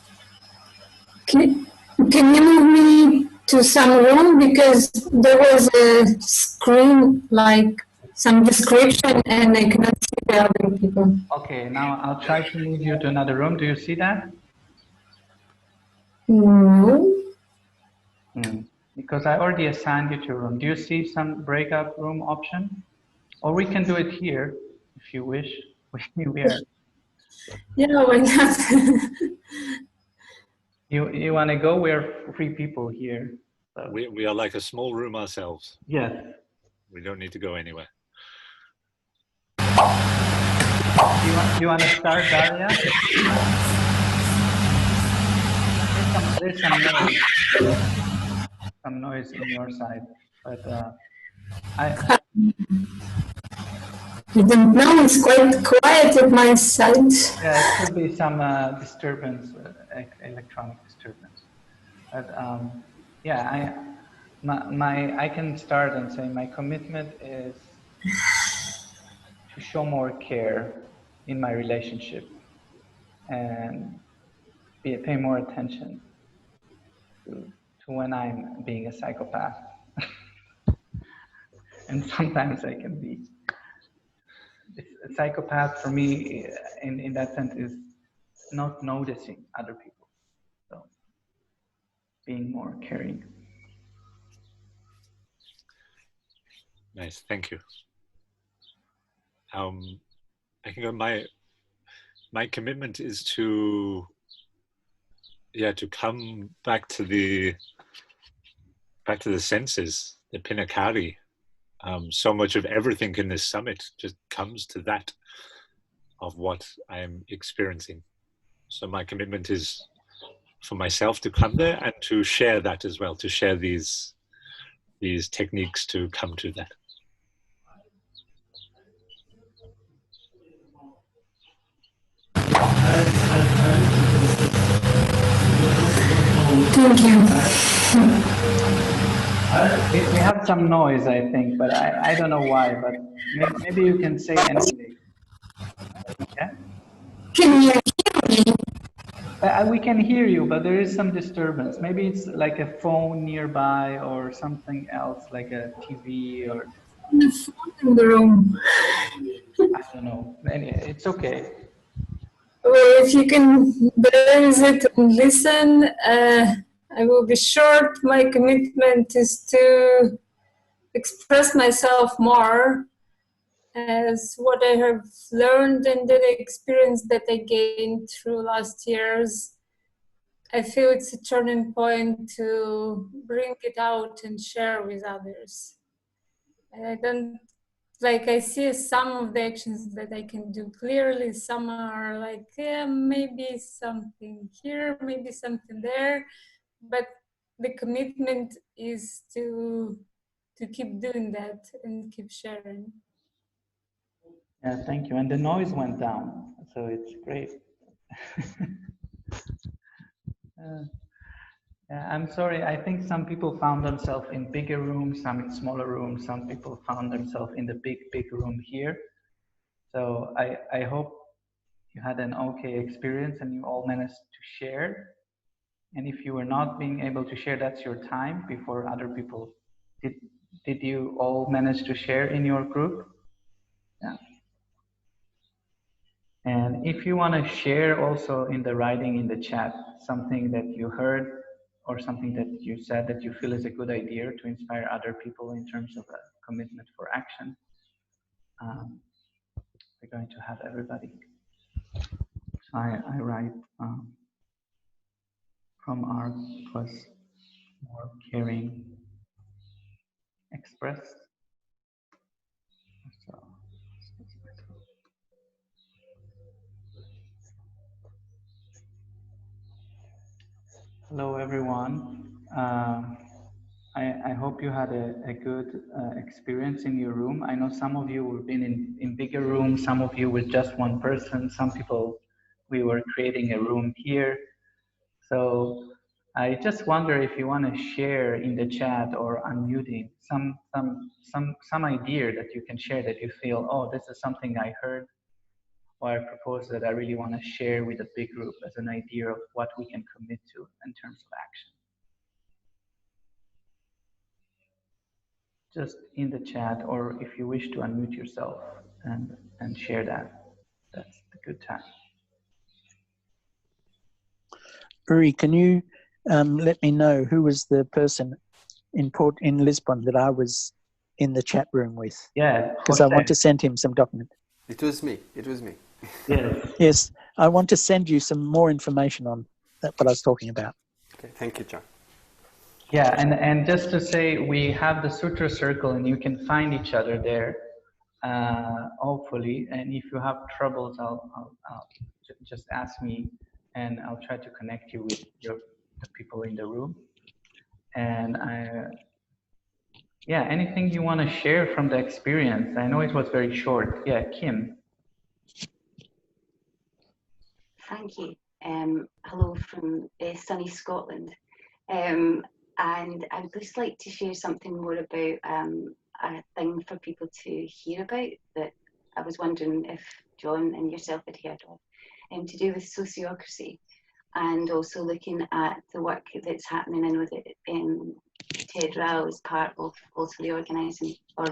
Can you move me to some room, because there was a screen like some description and I cannot see the other people. Okay, now I'll try to move you to another room. Do you see that? No. Because I already assigned you to a room. Do you see some breakout room option? Or we can do it here if you wish. We are. Yeah, why not? You want to go? We're 3 people here. So. We are like a small room ourselves. Yes. We don't need to go anywhere. You want to start, Daria? There's some noise in your side, but I don't know, it's quite quiet at my side. Yeah, it could be some disturbance, electronic disturbance. But yeah, I can start and say my commitment is to show more care in my relationship and pay more attention to when I'm being a psychopath. And sometimes I can be. A psychopath for me, in that sense, is not noticing other people. So being more caring. Nice, thank you. I can go. My commitment is to come back to the senses, the Pinakari. So much of everything in this summit just comes to that of what I am experiencing. So my commitment is for myself to come there and to share that as well, to share these techniques to come to that. Thank you. We have some noise, I think, but I don't know why, but maybe you can say anything. Yeah? Can you hear me? We can hear you, but there is some disturbance. Maybe it's like a phone nearby or something else, like a TV or... The phone in the room. I don't know. It's okay. Well, if you can bear with it and listen, I will be short. My commitment is to express myself more as what I have learned and the experience that I gained through last years. I feel it's a turning point to bring it out and share with others. And I see some of the actions that I can do clearly. Some are like, yeah, maybe something here, maybe something there. But the commitment is to keep doing that and keep sharing. Yeah, thank you. And the noise went down, so it's great. Yeah, I'm sorry. I think some people found themselves in bigger rooms, some in smaller rooms. Some people found themselves in the big room here. So I hope you had an okay experience and you all managed to share. And if you were not being able to share, that's your time before other people. Did you all manage to share in your group? Yeah. And if you want to share also in the writing in the chat, something that you heard or something that you said that you feel is a good idea to inspire other people in terms of a commitment for action, we're going to have everybody. So I write from art plus more caring expressed. So, hello everyone. I hope you had a good experience in your room. I know some of you have been in bigger rooms, some of you with just one person, some people, we were creating a room here. So I just wonder if you want to share in the chat or unmuting some idea that you can share that you feel, oh, this is something I heard or I propose that I really want to share with a big group as an idea of what we can commit to in terms of action. Just in the chat, or if you wish to unmute yourself and share that, that's the good time. Uri, can you let me know who was the person in Lisbon that I was in the chat room with? Yeah, because I want to send him some document. It was me. It was me. Yes. Yes, I want to send you some more information on that, what I was talking about. Okay, thank you, John. Yeah, and just to say, we have the Sutra circle, and you can find each other there, hopefully. And if you have troubles, I'll just ask me, and I'll try to connect you with the people in the room. And yeah, anything you want to share from the experience? I know it was very short. Yeah, Kim. Thank you. Hello from sunny Scotland. And I would just like to share something more about a thing for people to hear about that I was wondering if John and yourself had heard of, to do with sociocracy, and also looking at the work that's happening. I know that Ted Rao is part of also the organising or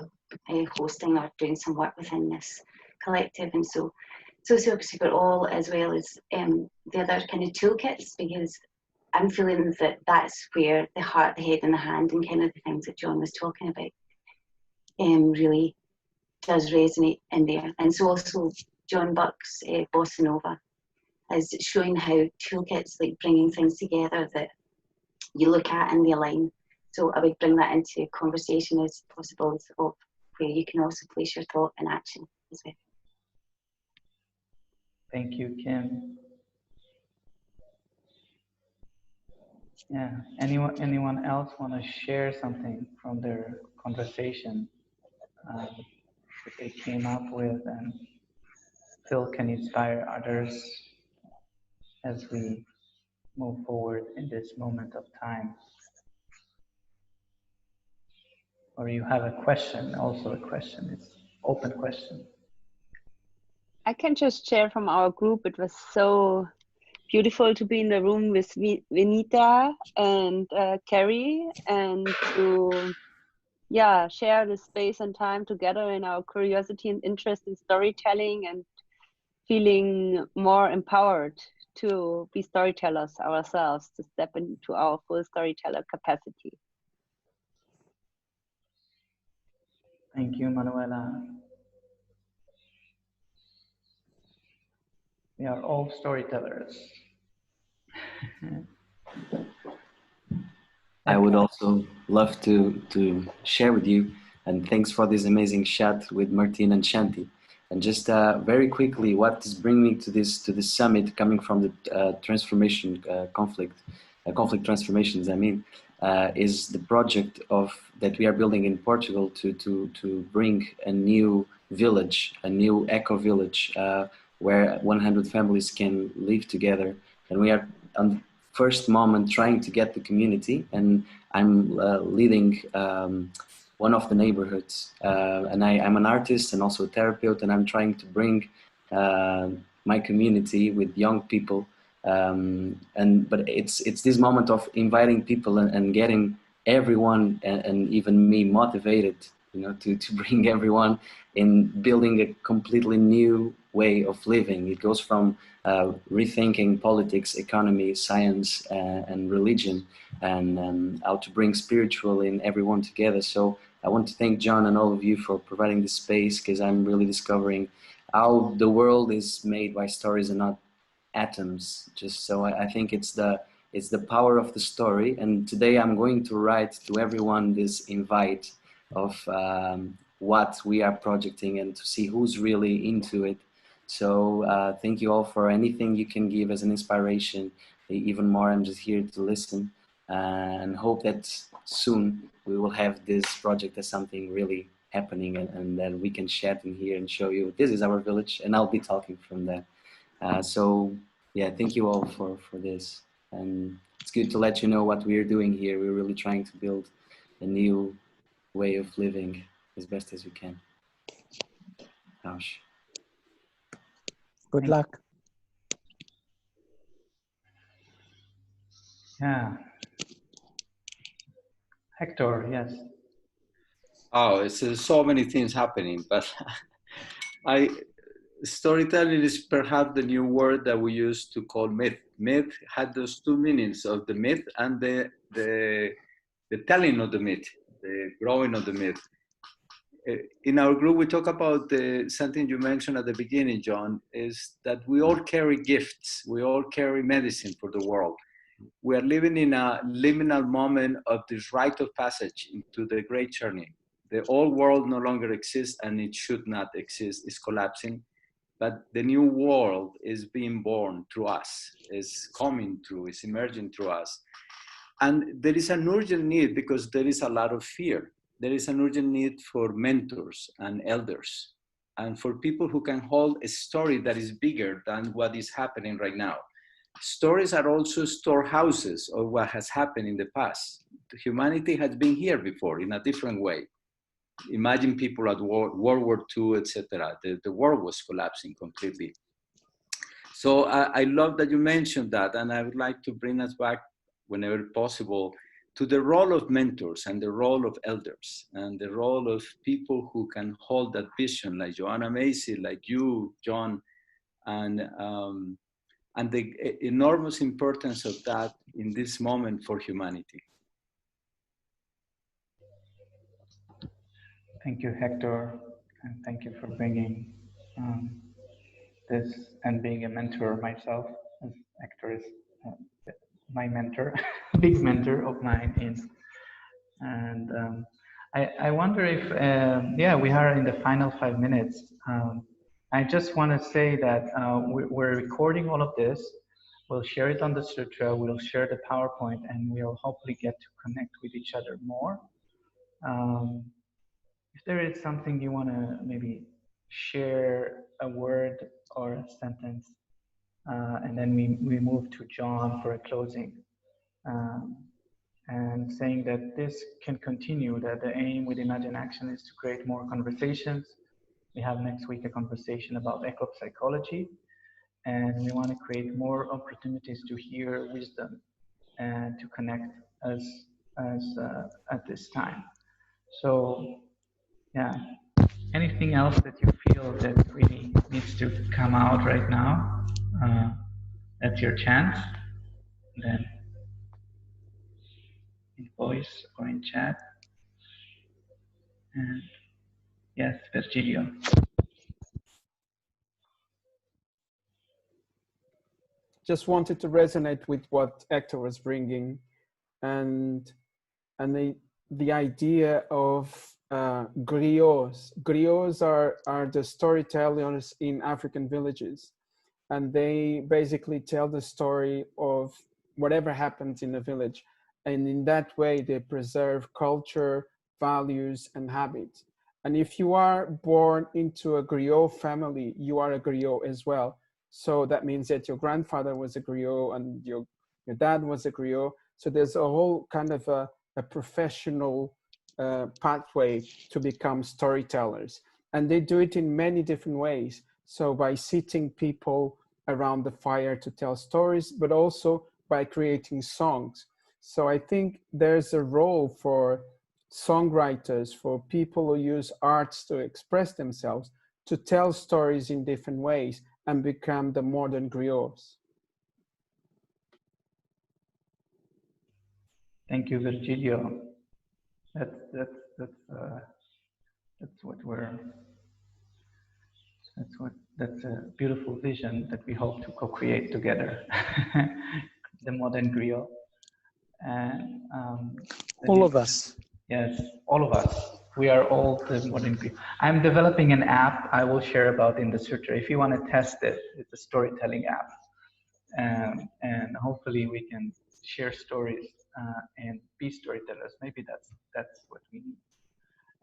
hosting or doing some work within this collective, and so sociocracy for all, as well as the other kind of toolkits, because I'm feeling that that's where the heart, the head and the hand and kind of the things that John was talking about really does resonate in there. And so also John Buck's Bossa Nova is showing how toolkits, like bringing things together that you look at and they align. So I would bring that into conversation as possible of where you can also place your thought and action as well. Thank you, Kim. Yeah, anyone else want to share something from their conversation that they came up with and feel can inspire others as we move forward in this moment of time? Or you have a question, also a question, it's open question. I can just share from our group. It was so beautiful to be in the room with Vinita and Carrie, and to share the space and time together in our curiosity and interest in storytelling, and feeling more empowered to be storytellers ourselves, to step into our full storyteller capacity. Thank you, Manuela. We are all storytellers. I would also love to share with you, and thanks for this amazing chat with Martin and Shanti. And just very quickly, what is bringing me to this summit, coming from the transformation conflict transformations, I mean, is the project that we are building in Portugal to bring a new village, a new eco village, where 100 families can live together. And we are on the first moment trying to get the community, and I'm leading one of the neighborhoods, and I'm an artist and also a therapist, and I'm trying to bring my community with young people, but it's this moment of inviting people and getting everyone and even me motivated, to bring everyone in building a completely new way of living. It goes from rethinking politics, economy, science, and religion, and how to bring spiritual in everyone together. So I want to thank John and all of you for providing this space, because I'm really discovering how the world is made by stories and not atoms. Just so I think it's the power of the story. And today I'm going to write to everyone this invite of what we are projecting, and to see who's really into it. So thank you all for anything you can give as an inspiration. Even more, I'm just here to listen, and hope that soon we will have this project as something really happening, and that we can share it in here and show you this is our village, and I'll be talking from there. So yeah, thank you all for this, and it's good to let you know what we're doing here. We're really trying to build a new way of living as best as we can. Gosh. Good luck. Yeah. Hector, yes. Oh, it's so many things happening, but storytelling is perhaps the new word that we used to call myth. Myth had those two meanings of the myth and the telling of the myth, the growing of the myth. in our group, we talk about something you mentioned at the beginning, John, is that we all carry gifts. We all carry medicine for the world. We are living in a liminal moment of this rite of passage into the great journey. The old world no longer exists, and it should not exist. It's collapsing. But the new world is being born through us, is coming through, is emerging through us. And there is an urgent need because there is a lot of fear. There is an urgent need for mentors and elders and for people who can hold a story that is bigger than what is happening right now. Stories are also storehouses of what has happened in the past. Humanity has been here before in a different way. Imagine people at World War II, etc. The world was collapsing completely. So I love that you mentioned that, and I would like to bring us back, whenever possible, to the role of mentors and the role of elders and the role of people who can hold that vision, like Joanna Macy, like you, John, and the enormous importance of that in this moment for humanity. Thank you, Hector, and thank you for bringing this and being a mentor myself, as Hector is my mentor, big mentor of mine. And I wonder if, yeah, we are in the final 5 minutes. I just want to say that we're recording all of this. We'll share it on the Sutra, we'll share the PowerPoint, and we'll hopefully get to connect with each other more. If there is something you want to maybe share, a word or a sentence, and then we move to John for a closing, and saying that this can continue, that the aim with ImaginAction is to create more conversations. We have next week a conversation about ecopsychology, and we want to create more opportunities to hear wisdom and to connect as at this time. So yeah, anything else that you feel that really needs to come out right now? That's your chance. Then in voice or in chat. And yes, Virgilio. Just wanted to resonate with what Hector was bringing, and the idea of griots. Griots are the storytellers in African villages, and they basically tell the story of whatever happens in the village, and in that way they preserve culture, values, and habits. And if you are born into a griot family, you are a griot as well. So that means that your grandfather was a griot and your dad was a griot. So there's a whole kind of a professional pathway to become storytellers. And they do it in many different ways. So by sitting people around the fire to tell stories, but also by creating songs. So I think there's a role for songwriters, for people who use arts to express themselves, to tell stories in different ways and become the modern griots. Thank you, Virgilio. That's that's a beautiful vision that we hope to co-create together. The modern griot. And all of us. Yes, all of us. We are all the modern griot. I'm developing an app I will share about in the Sutra. If you want to test it, it's a storytelling app. And hopefully we can share stories and be storytellers. Maybe that's what we need.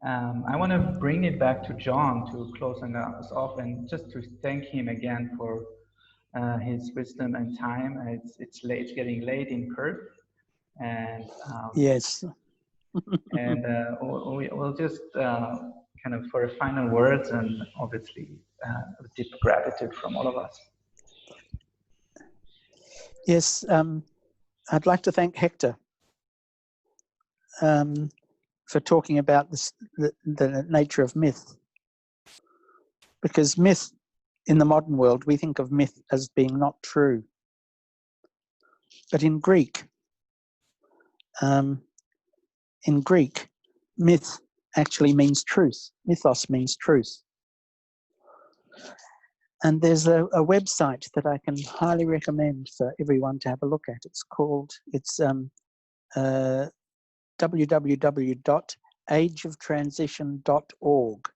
I want to bring it back to John to close us off, and just to thank him again for his wisdom and time. It's late, it's getting late in Perth, and yes, and we'll just kind of for final words, and obviously deep gratitude from all of us. Yes, I'd like to thank Hector for talking about the nature of myth. Because myth, in the modern world, we think of myth as being not true. But in Greek, myth actually means truth. Mythos means truth. And there's a website that I can highly recommend for everyone to have a look at. It's www.ageoftransition.org,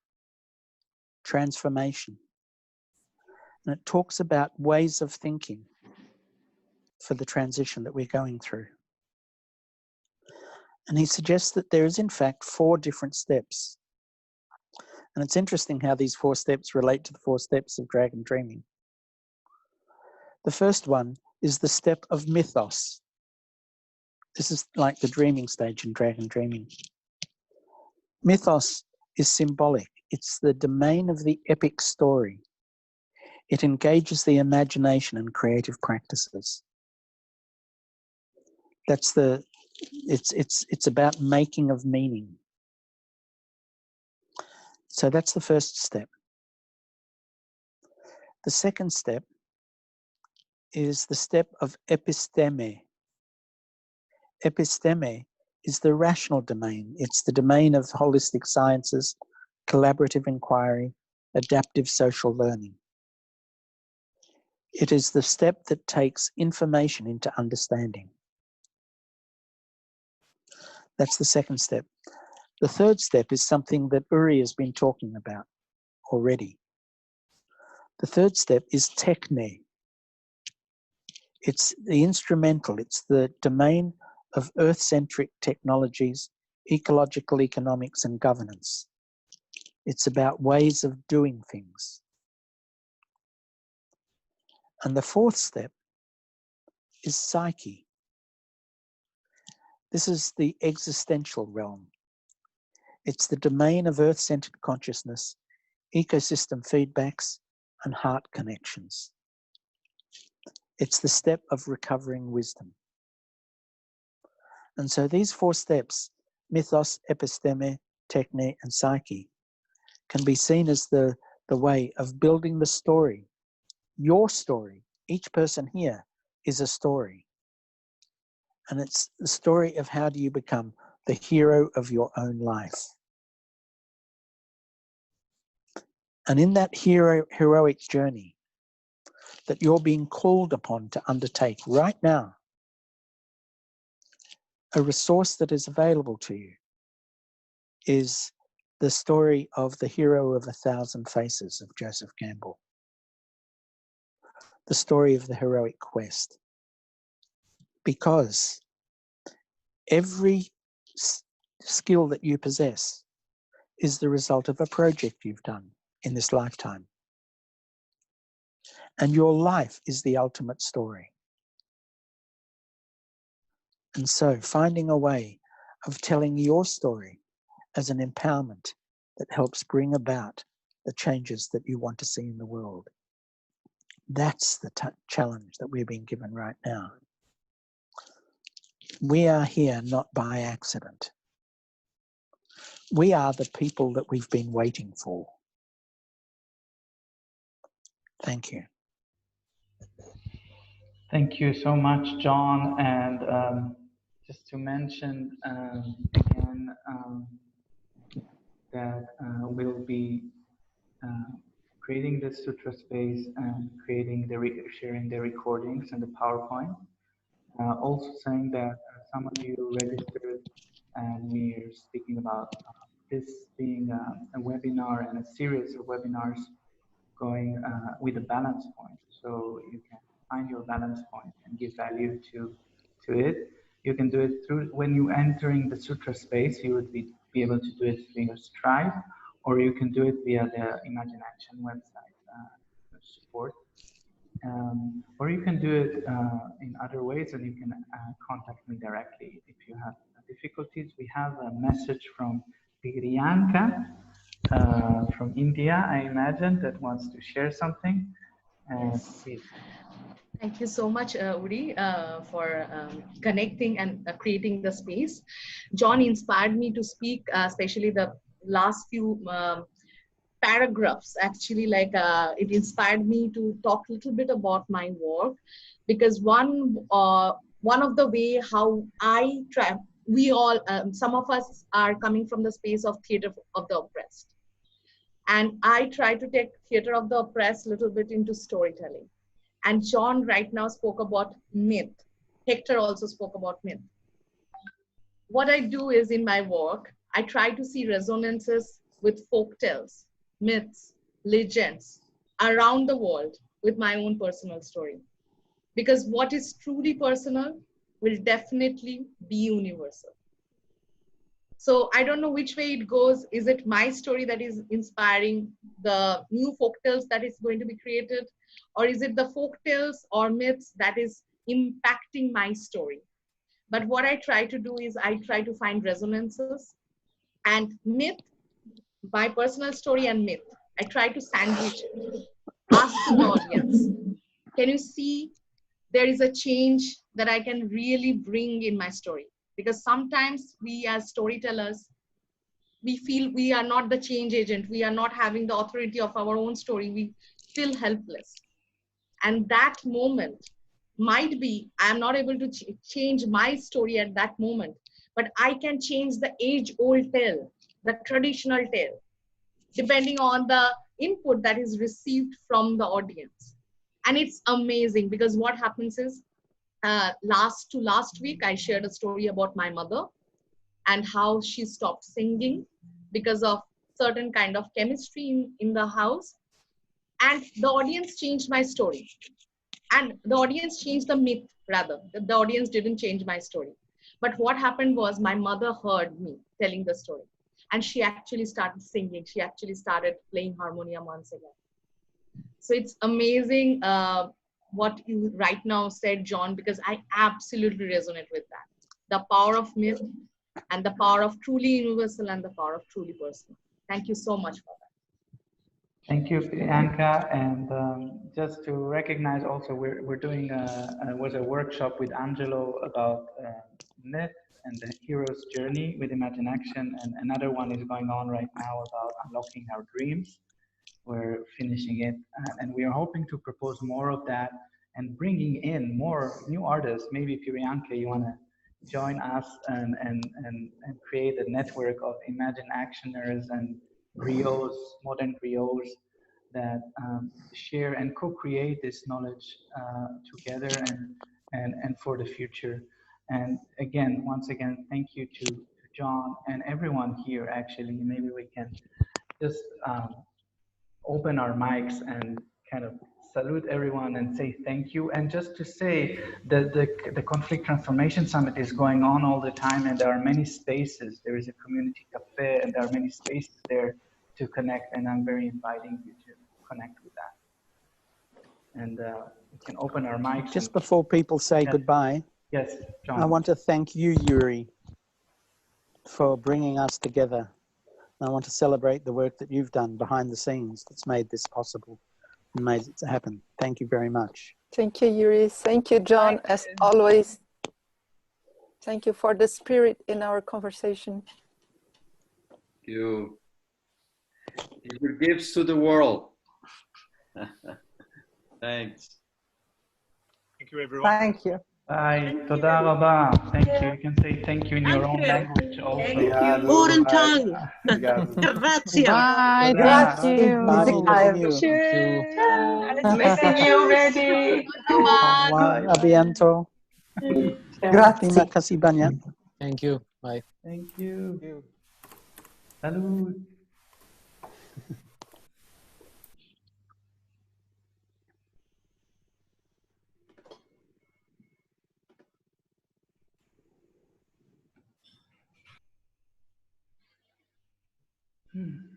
transformation. And it talks about ways of thinking for the transition that we're going through. And he suggests that there is, in fact, 4 different steps. And it's interesting how these 4 steps relate to the 4 steps of dragon dreaming. The first one is the step of mythos. This is like the dreaming stage in dragon dreaming. Mythos is symbolic. It's the domain of the epic story. It engages the imagination and creative practices. It's about making of meaning. So that's the first step. The second step is the step of episteme. Episteme is the rational domain. It's the domain of holistic sciences, collaborative inquiry, adaptive social learning. It is the step that takes information into understanding. That's the second step. The third step is something that Uri has been talking about already. The third step is techne. It's the instrumental, it's the domain of earth-centric technologies, ecological economics and governance. It's about ways of doing things. And the fourth step is psyche. This is the existential realm. It's the domain of earth-centered consciousness, ecosystem feedbacks, and heart connections. It's the step of recovering wisdom. And so these 4 steps, mythos, episteme, techne, and psyche, can be seen as the way of building the story. Your story. Each person here is a story. And it's the story of how do you become the hero of your own life. And in that heroic journey that you're being called upon to undertake right now, a resource that is available to you is the story of the hero of 1,000 faces of Joseph Campbell. The story of the heroic quest. Because every skill that you possess is the result of a project you've done in this lifetime. And your life is the ultimate story. And so finding a way of telling your story as an empowerment that helps bring about the changes that you want to see in the world. That's the challenge that we're being given right now. We are here not by accident. We are the people that we've been waiting for. Thank you. Thank you so much, John. And just to mention again that we'll be creating the Sutra space and sharing the recordings and the PowerPoint. Also saying that some of you registered, and we're speaking about this being a webinar and a series of webinars going with a balance point. So you can find your balance point and give value to it. You can do it through, when you entering the Sutra space, you would be able to do it through your Stripe, or you can do it via the ImaginAction website support. Or you can do it in other ways, and you can contact me directly if you have difficulties. We have a message from Priyanka from India, I imagine, that wants to share something. Yes. Please. Thank you so much, Uri, for connecting and creating the space. John inspired me to speak, especially the last few paragraphs. Actually, like it inspired me to talk a little bit about my work, because one of the way how I we all, some of us are coming from the space of theater of the oppressed. And I try to take theater of the oppressed a little bit into storytelling. And John right now spoke about myth. Hector also spoke about myth. What I do is in my work, I try to see resonances with folk tales, myths, legends around the world with my own personal story. Because what is truly personal will definitely be universal. So I don't know which way it goes. Is it my story that is inspiring the new folktales that is going to be created? Or is it the folktales or myths that is impacting my story? But what I try to do is I try to find resonances and myth, my personal story and myth. I try to sandwich it. Ask the audience, can you see there is a change that I can really bring in my story? Because sometimes we as storytellers, we feel we are not the change agent. We are not having the authority of our own story. We feel helpless. And that moment might be, I'm not able to change my story at that moment, but I can change the age-old tale, the traditional tale, depending on the input that is received from the audience. And it's amazing because what happens is, last week, I shared a story about my mother and how she stopped singing because of certain kind of chemistry in the house. And the audience changed my story. And the audience changed the myth, rather. The audience didn't change my story. But what happened was my mother heard me telling the story. And she actually started singing. She actually started playing harmonium once again. So it's amazing what you right now said, John, because I absolutely resonate with that. The power of myth and the power of truly universal and the power of truly personal. Thank you so much for that. Thank you, Priyanka. And just to recognize also, we're doing was a workshop with Angelo about myth and the hero's journey with ImaginAction. And another one is going on right now about unlocking our dreams. We're finishing it, and we are hoping to propose more of that and bringing in more new artists. Maybe Priyanka, you want to join us and create a network of ImaginActioners and griots, modern griots that share and co-create this knowledge together and for the future. And again, once again, thank you to John and everyone here. Actually, maybe we can just open our mics and kind of salute everyone and say thank you. And just to say that the Conflict Transformation Summit is going on all the time, and there are many spaces. There is a community cafe, and there are many spaces there to connect, and I'm very inviting you to connect with that. And we can open our mics. Just before people say goodbye, yes, John. I want to thank you, Yuri, for bringing us together. I want to celebrate the work that you've done behind the scenes that's made this possible and made it happen. Thank you very much. Thank you, Yuri. Thank you, John, as always. Thank you for the spirit in our conversation. You give your gifts to the world. Thanks. Thank you, everyone. Thank you. Bye. Toda raba. Thank you. You can say thank you in your own language also. Oren tongue. Grazie. Bye. Grazie. Missing you already. A bientôt. Terima kasih banyak. Thank you. Bye. Thank you. Salud. Hmm.